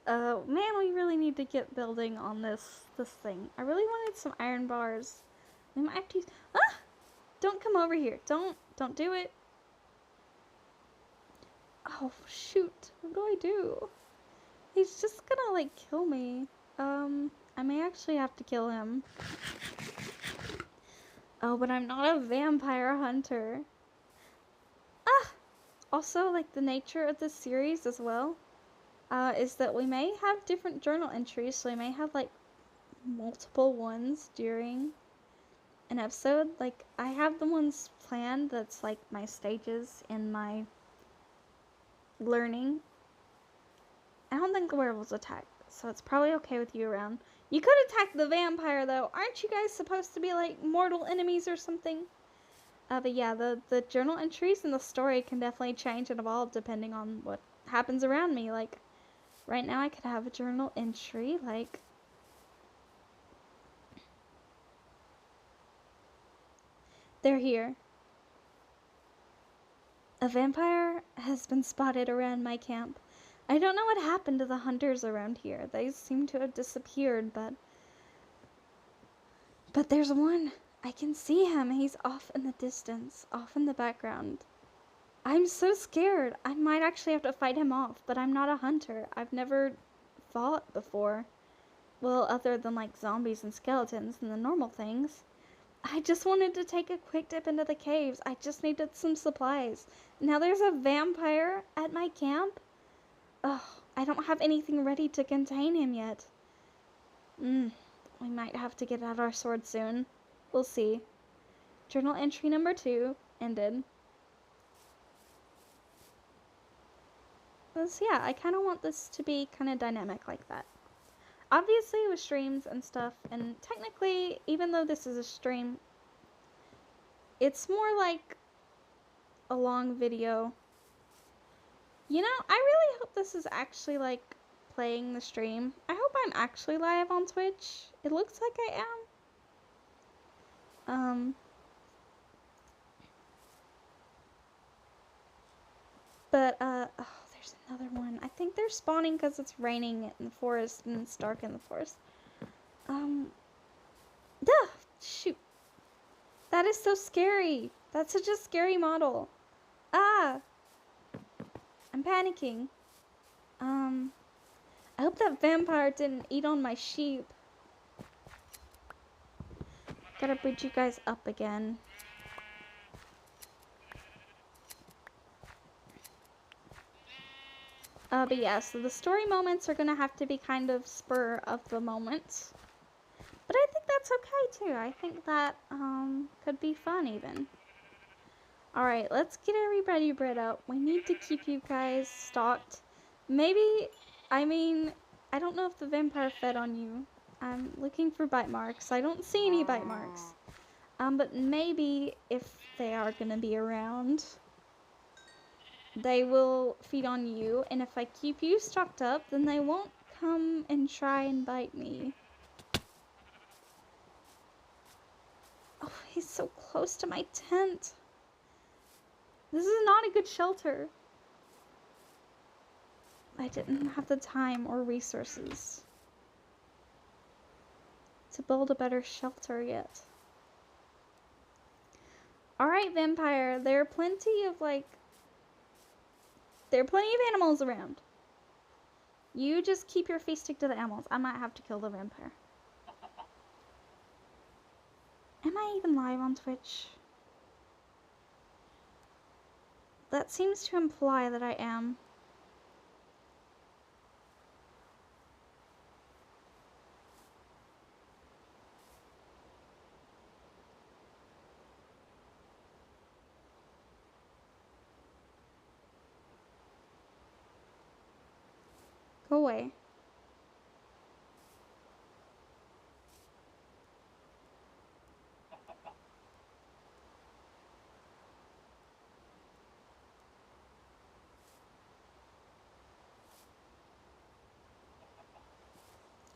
Man, we really need to get building on this thing. I really wanted some iron bars. We might have to use... Ah! Don't come over here. Don't do it. Oh, shoot. What do I do? He's just gonna, like, kill me. I may actually have to kill him. Oh, but I'm not a vampire hunter. Ah! Also, like, the nature of this series as well, is that we may have different journal entries, so we may have, like, multiple ones during an episode. Like, I have the ones planned that's, like, my stages in my learning. I don't think the werewolves attack, so it's probably okay with you around. You could attack the vampire, though. Aren't you guys supposed to be, like, mortal enemies or something? But yeah, the journal entries in the story can definitely change and evolve depending on what happens around me. Like, right now I could have a journal entry, like... They're here. A vampire has been spotted around my camp. I don't know what happened to the hunters around here. They seem to have disappeared, but there's one. I can see him. He's off in the distance, off in the background. I'm so scared. I might actually have to fight him off, but I'm not a hunter. I've never fought before. Well, other than like zombies and skeletons and the normal things. I just wanted to take a quick dip into the caves. I just needed some supplies. Now there's a vampire at my camp? Ugh, I don't have anything ready to contain him yet. We might have to get out our sword soon. We'll see. Journal entry number 2 ended. So yeah, I kind of want this to be kind of dynamic like that. Obviously with streams and stuff, and technically, even though this is a stream, it's more like a long video. You know, I really hope this is actually like playing the stream. I hope I'm actually live on Twitch. It looks like I am. But oh, there's another one. I think they're spawning because it's raining in the forest and it's dark in the forest. Duh, shoot. That is so scary. That's such a scary model. Ah, I'm panicking. I hope that vampire didn't eat on my sheep. Gotta bridge you guys up again. But yeah, so the story moments are gonna have to be kind of spur of the moment. But I think that's okay too. I think that could be fun even. Alright, let's get everybody bred up. We need to keep you guys stocked. Maybe, I mean, I don't know if the vampire fed on you. I'm looking for bite marks. I don't see any bite marks. But maybe if they are gonna be around, they will feed on you, and if I keep you stocked up, then they won't come and try and bite me. Oh, he's so close to my tent. This is not a good shelter. I didn't have the time or resources to build a better shelter yet. Alright, vampire, there are plenty of animals around. You just keep your face stick to the animals. I might have to kill the vampire. Am I even live on Twitch? That seems to imply that I am. Go away.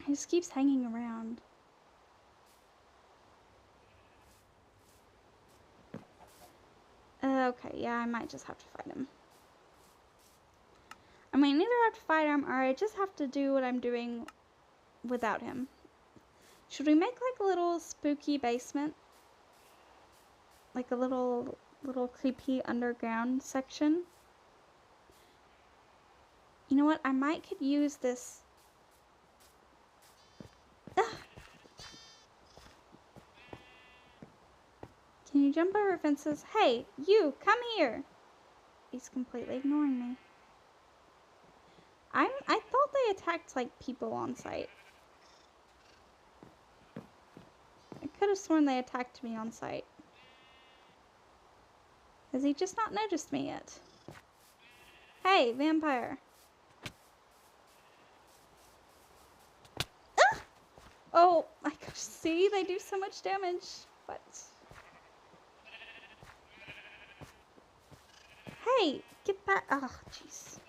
He just keeps hanging around. Okay, yeah, I might just have to fight him. I mean, either have to fight him or I just have to do what I'm doing without him. Should we make like a little spooky basement? Like a little creepy underground section? You know what? I might could use this. Ugh. Can you jump over fences? Hey, you, come here. He's completely ignoring me. I thought they attacked like people on sight. I could have sworn they attacked me on sight. Has he just not noticed me yet? Hey, vampire. Ah! Oh my gosh, see? They do so much damage. What? Hey, get back. Oh, jeez.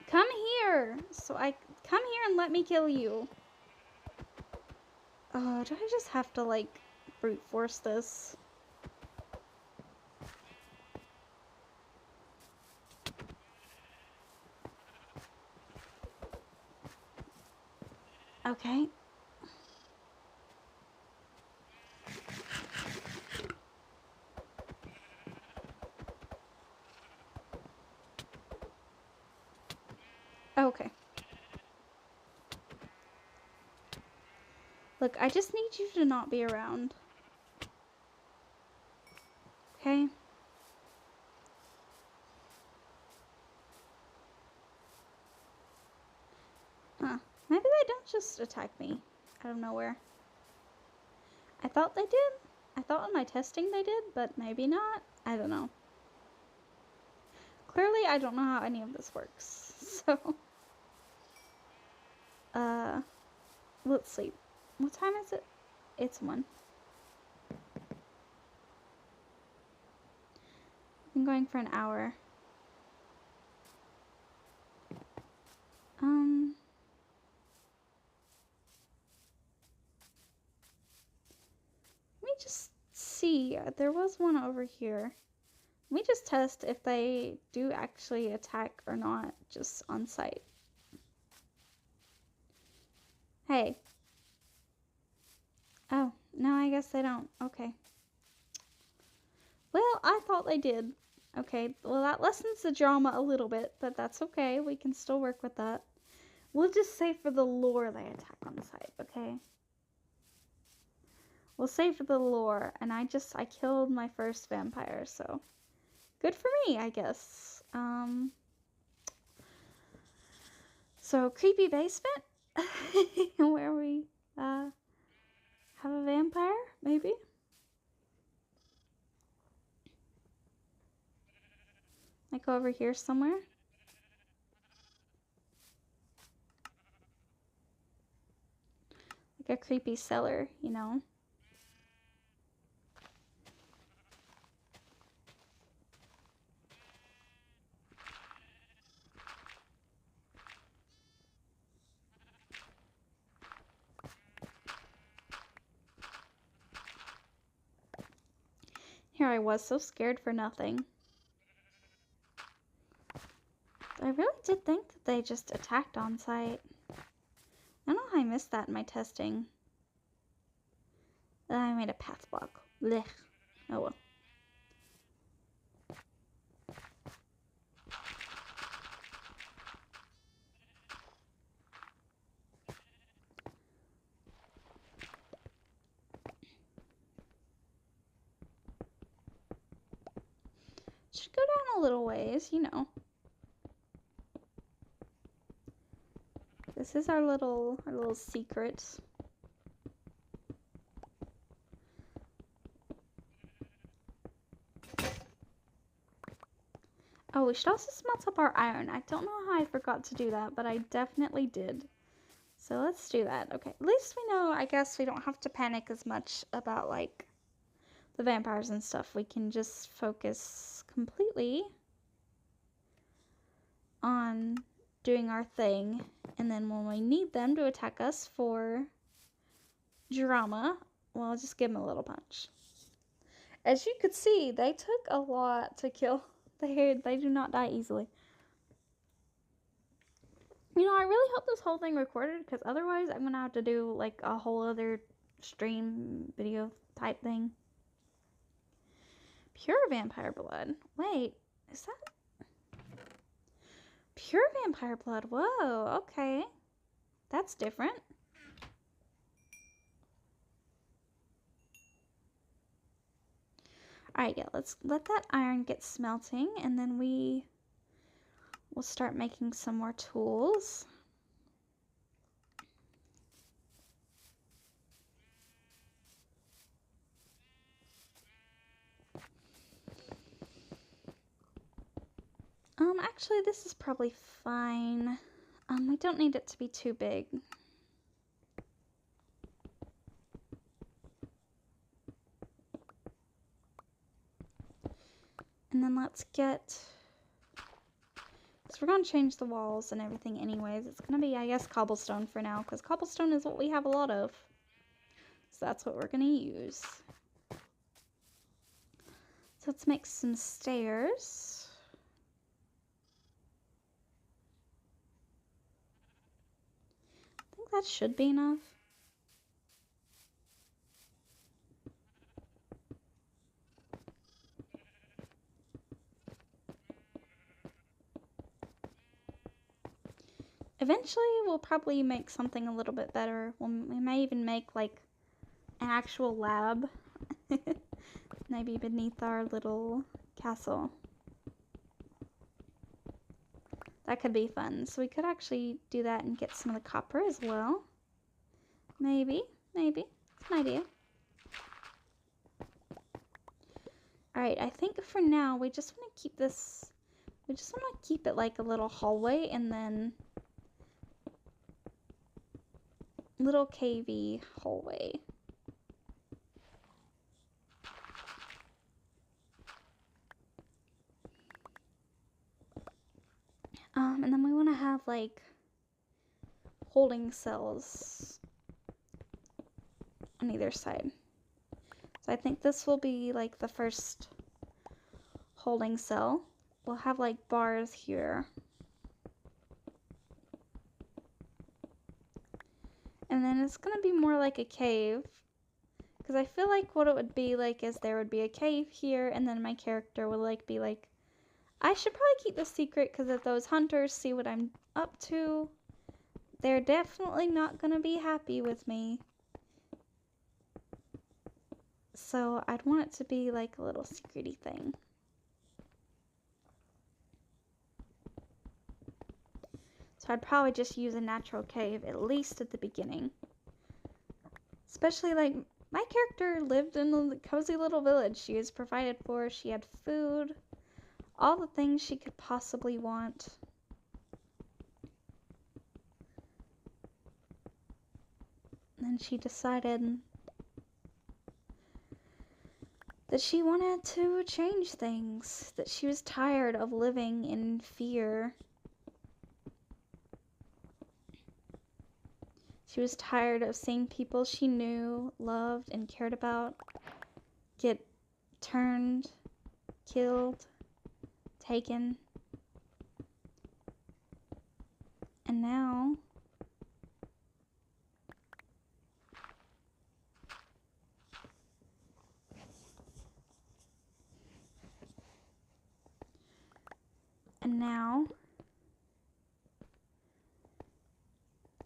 Come here. Come here and let me kill you. Oh, do I just have to like brute force this? Okay. Look, I just need you to not be around. Okay? Huh. Maybe they don't just attack me out of nowhere. I thought they did. I thought in my testing they did, but maybe not. I don't know. Clearly, I don't know how any of this works. So, let's see. What time is it? It's 1. I've been going for an hour. Let me just see. There was one over here. Let me just test if they do actually attack or not, just on sight. Hey. Oh, no, I guess they don't. Okay. Well, I thought they did. Okay, well, that lessens the drama a little bit, but that's okay. We can still work with that. We'll just say for the lore they attack on sight, okay? We'll say for the lore, and I killed my first vampire, so good for me, I guess. So creepy basement, where we have a vampire, maybe. Like over here somewhere. Like a creepy cellar, you know. Here I was, so scared for nothing. I really did think that they just attacked on sight. I don't know how I missed that in my testing. I made a path block. Blech. Oh well. Should go down a little ways, you know. This is our little secret. Oh, we should also smelt up our iron. I don't know how I forgot to do that, but I definitely did. So let's do that. Okay, at least we know, I guess we don't have to panic as much about, like, the vampires and stuff. We can just focus completely on doing our thing. And then when we need them to attack us for drama, well, I'll just give them a little punch. As you could see, they took a lot to kill. They do not die easily. You know, I really hope this whole thing recorded, because otherwise I'm going to have to do, like, a whole other stream video type thing. Pure vampire blood. Wait, is that... Pure vampire blood. Whoa, okay. That's different. Alright, yeah, let's let that iron get smelting, and then we'll start making some more tools. Actually, this is probably fine. We don't need it to be too big. And then let's get... So we're going to change the walls and everything anyways. It's going to be, I guess, cobblestone for now, because cobblestone is what we have a lot of. So that's what we're going to use. So let's make some stairs. I think that should be enough. Eventually, we'll probably make something a little bit better. We may even make like an actual lab, maybe beneath our little castle. That could be fun. So we could actually do that and get some of the copper as well. Maybe. It's an idea. Alright, I think for now we just want to keep this, we just want to keep it like a little hallway and then little cavey hallway. And then we want to have like holding cells on either side. So I think this will be like the first holding cell. We'll have like bars here. And then it's gonna be more like a cave. Because I feel like what it would be like is there would be a cave here and then my character would like be like, I should probably keep this secret because if those hunters see what I'm up to, they're definitely not gonna be happy with me. So I'd want it to be like a little secrety thing. So I'd probably just use a natural cave, at least at the beginning. Especially like, my character lived in a cozy little village. She was provided for, she had food, all the things she could possibly want. And then she decided that she wanted to change things, that she was tired of living in fear. She was tired of seeing people she knew, loved, and cared about get turned, killed, taken. And now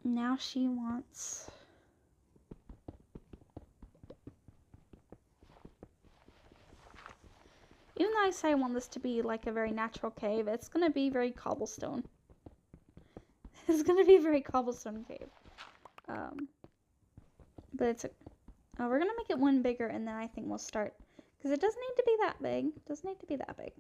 now she wants even though I say I want this to be like a very natural cave, it's gonna be very cobblestone. It's gonna be a very cobblestone cave. But it's we're gonna make it one bigger and then I think we'll start, because it doesn't need to be that big. It doesn't need to be that big.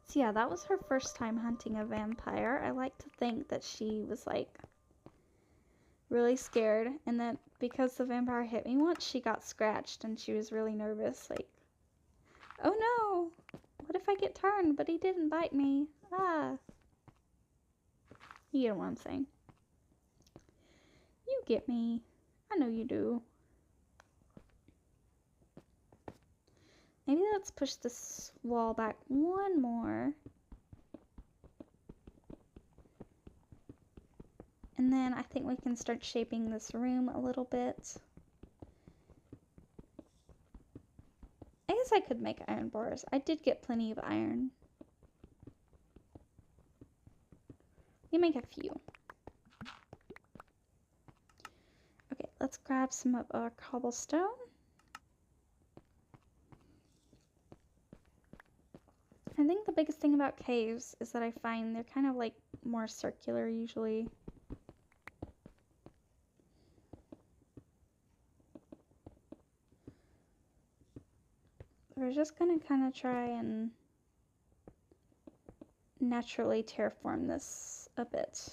So yeah, that was her first time hunting a vampire. I like to think that she was like really scared and that because the vampire hit me once, she got scratched and she was really nervous. Like, oh no, what if I get turned but he didn't bite me? Ah. You know what I'm saying. You get me. I know you do. Maybe let's push this wall back one more. And then I think we can start shaping this room a little bit. I guess I could make iron bars. I did get plenty of iron. You make a few. Okay, let's grab some of our cobblestone. I think the biggest thing about caves is that I find they're kind of like more circular usually. We're just gonna kind of try and naturally terraform this a bit.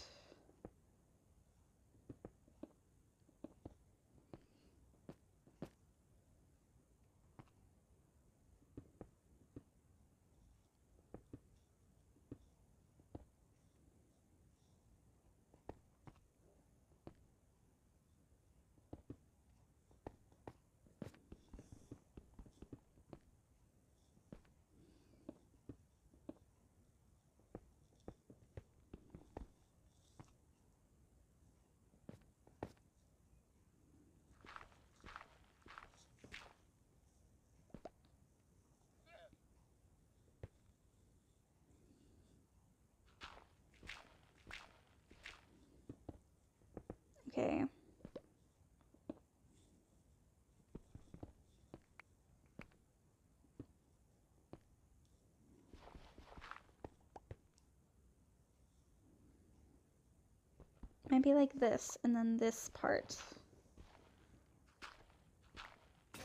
Maybe like this, and then this part.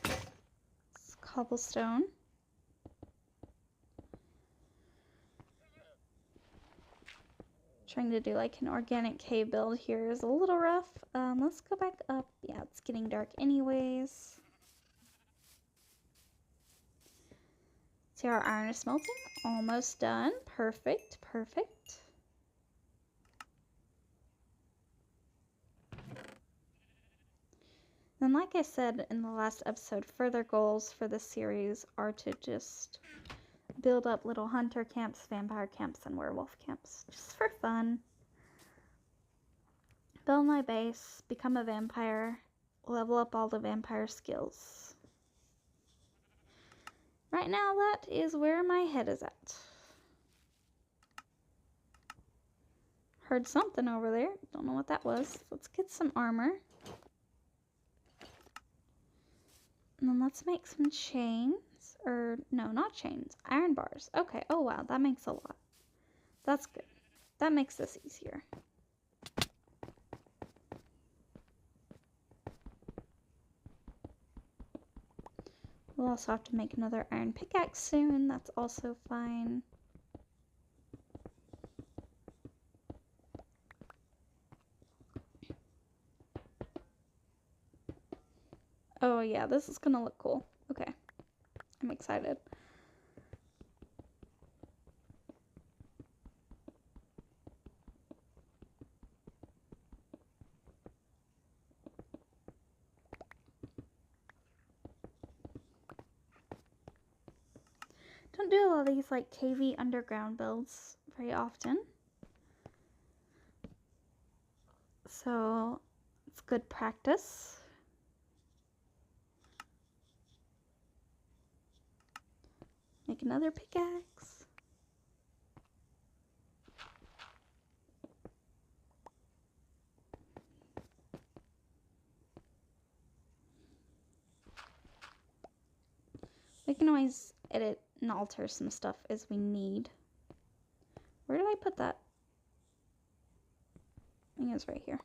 It's cobblestone. Trying to do like an organic cave build here is a little rough. Let's go back up. Yeah, it's getting dark anyways. See, our iron is smelting. Almost done. Perfect, perfect. Then, like I said in the last episode, further goals for this series are to just build up little hunter camps, vampire camps, and werewolf camps. Just for fun. Build my base, become a vampire, level up all the vampire skills. Right now, that is where my head is at. Heard something over there. Don't know what that was. Let's get some armor. And then let's make some chains. Or, no, not chains. Iron bars. Okay. Oh, wow. That makes a lot. That's good. That makes this easier. We'll also have to make another iron pickaxe soon. That's also fine. Oh, yeah. This is gonna look cool. Okay. I'm excited. Don't do a lot of these like cavey underground builds very often. So it's good practice. Make another pickaxe. We can always edit and alter some stuff as we need. Where did I put that? I think it's right here.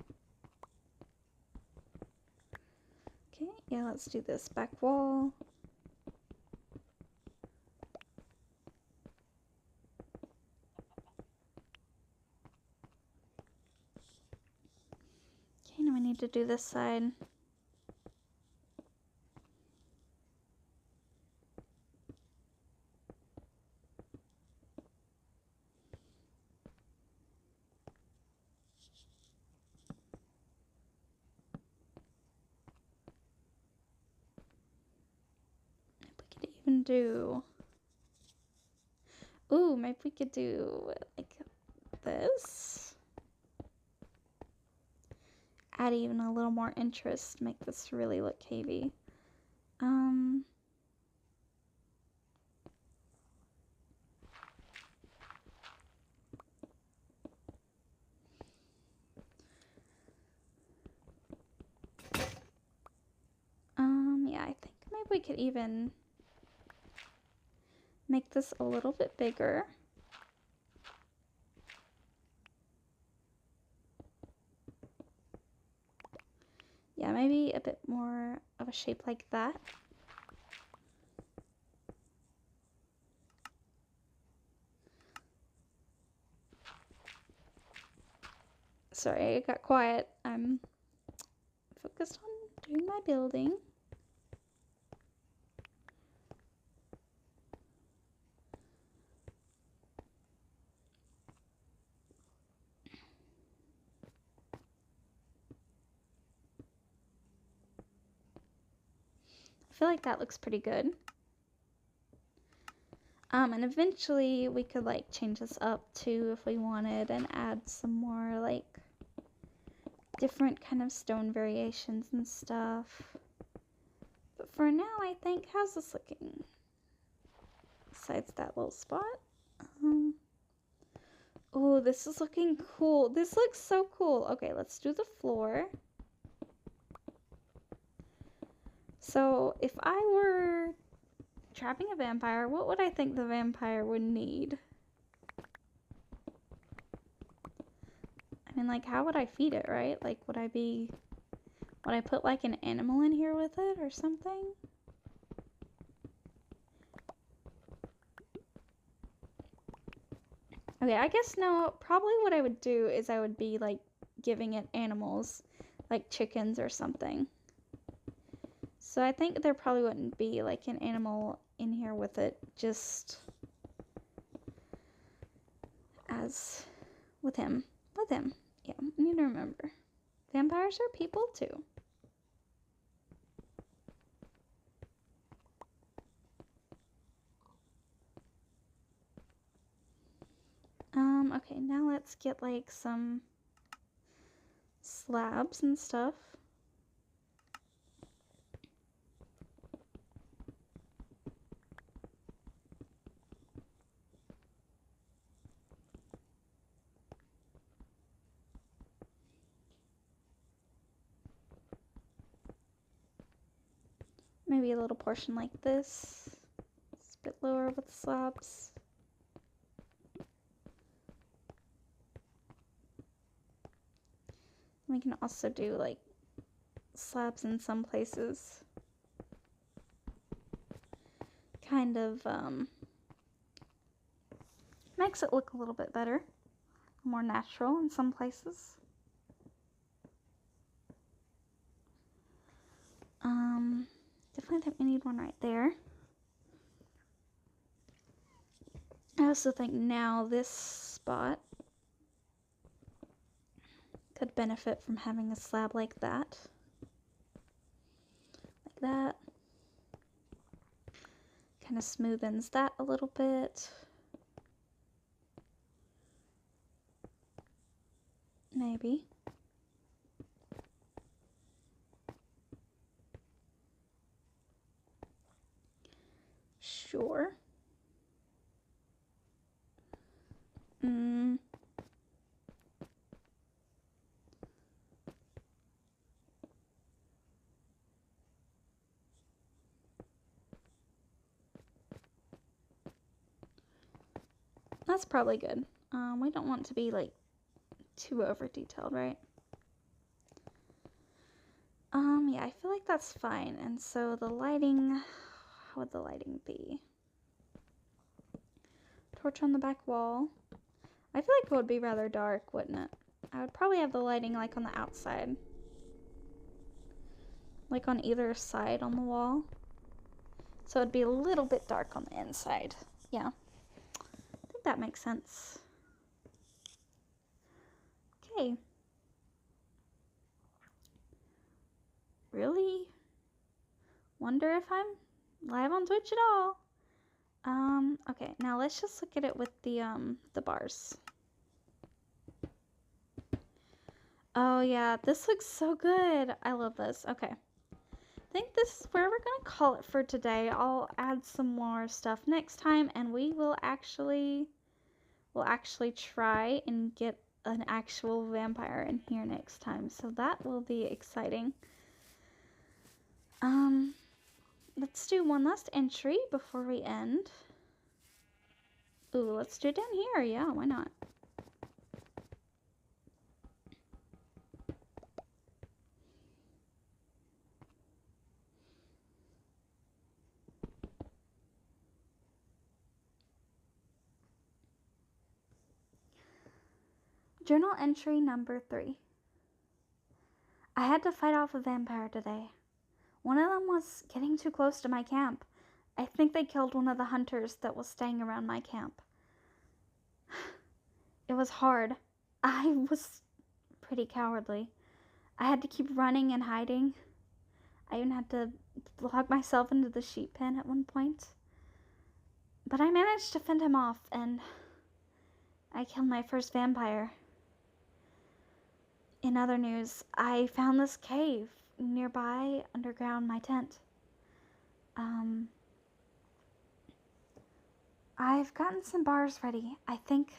Okay, yeah, let's do this back wall. Okay, now we need to do this side. Even do, ooh, maybe we could do like this. Add even a little more interest, make this really look cavey. Yeah, I think maybe we could even make this a little bit bigger. Yeah, maybe a bit more of a shape like that. Sorry, I got quiet. I'm focused on doing my building. I feel like that looks pretty good. And eventually we could like change this up too if we wanted and add some more like different kind of stone variations and stuff. But for now, I think, how's this looking? Besides that little spot. Oh, this is looking cool. This looks so cool. Okay, let's do the floor. So if I were trapping a vampire, what would I think the vampire would need? I mean, like, how would I feed it, right? Like, would I put, like, an animal in here with it or something? Okay, I guess no, probably what I would do is I would be, like, giving it animals, like chickens or something. So I think there probably wouldn't be, like, an animal in here with it, just as with him. Yeah, you need to remember. Vampires are people too. Okay, now let's get like some slabs and stuff. Maybe a little portion like this. It's a bit lower with the slabs. We can also do like slabs in some places. Kind of makes it look a little bit better. More natural in some places. Definitely think we need one right there. I also think now this spot could benefit from having a slab like that. Like that. Kind of smoothens that a little bit. Maybe. Sure. That's probably good. We don't want to be like too over detailed, right? Yeah, I feel like that's fine. And so the lighting, how would the lighting be? Torch on the back wall. I feel like it would be rather dark, wouldn't it? I would probably have the lighting like on the outside. Like on either side on the wall. So it'd be a little bit dark on the inside. Yeah. I think that makes sense. Okay. Really? Wonder if I'm live on Twitch at all. Okay, now let's just look at it with the bars. Oh yeah, this looks so good. I love this. Okay. I think this is where we're gonna call it for today. I'll add some more stuff next time and we'll actually try and get an actual vampire in here next time. So that will be exciting. Let's do one last entry before we end. Ooh, let's do it down here. Yeah, why not? Journal entry number 3. I had to fight off a vampire today. One of them was getting too close to my camp. I think they killed one of the hunters that was staying around my camp. It was hard. I was pretty cowardly. I had to keep running and hiding. I even had to log myself into the sheep pen at one point. But I managed to fend him off, and I killed my first vampire. In other news, I found this cave nearby underground my tent. I've gotten some bars ready. I think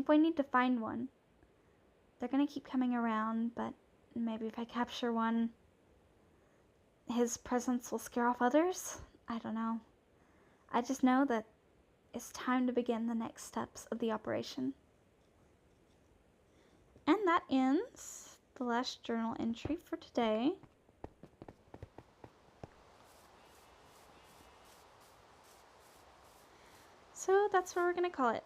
we need to find one. They're gonna keep coming around, but maybe if I capture one, his presence will scare off others? I don't know. I just know that it's time to begin the next steps of the operation. that ends the last journal entry for today. So that's what we're going to call it.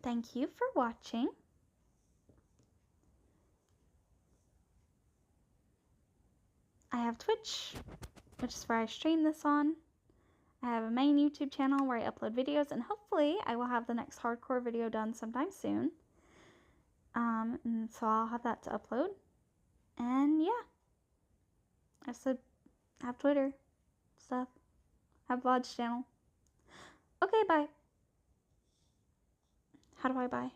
Thank you for watching. I have Twitch, which is where I stream this on. I have a main YouTube channel where I upload videos, and hopefully I will have the next hardcore video done sometime soon. And so I'll have that to upload. And yeah. I said, have Twitter stuff. Have VODs channel. Okay, bye. How do I buy?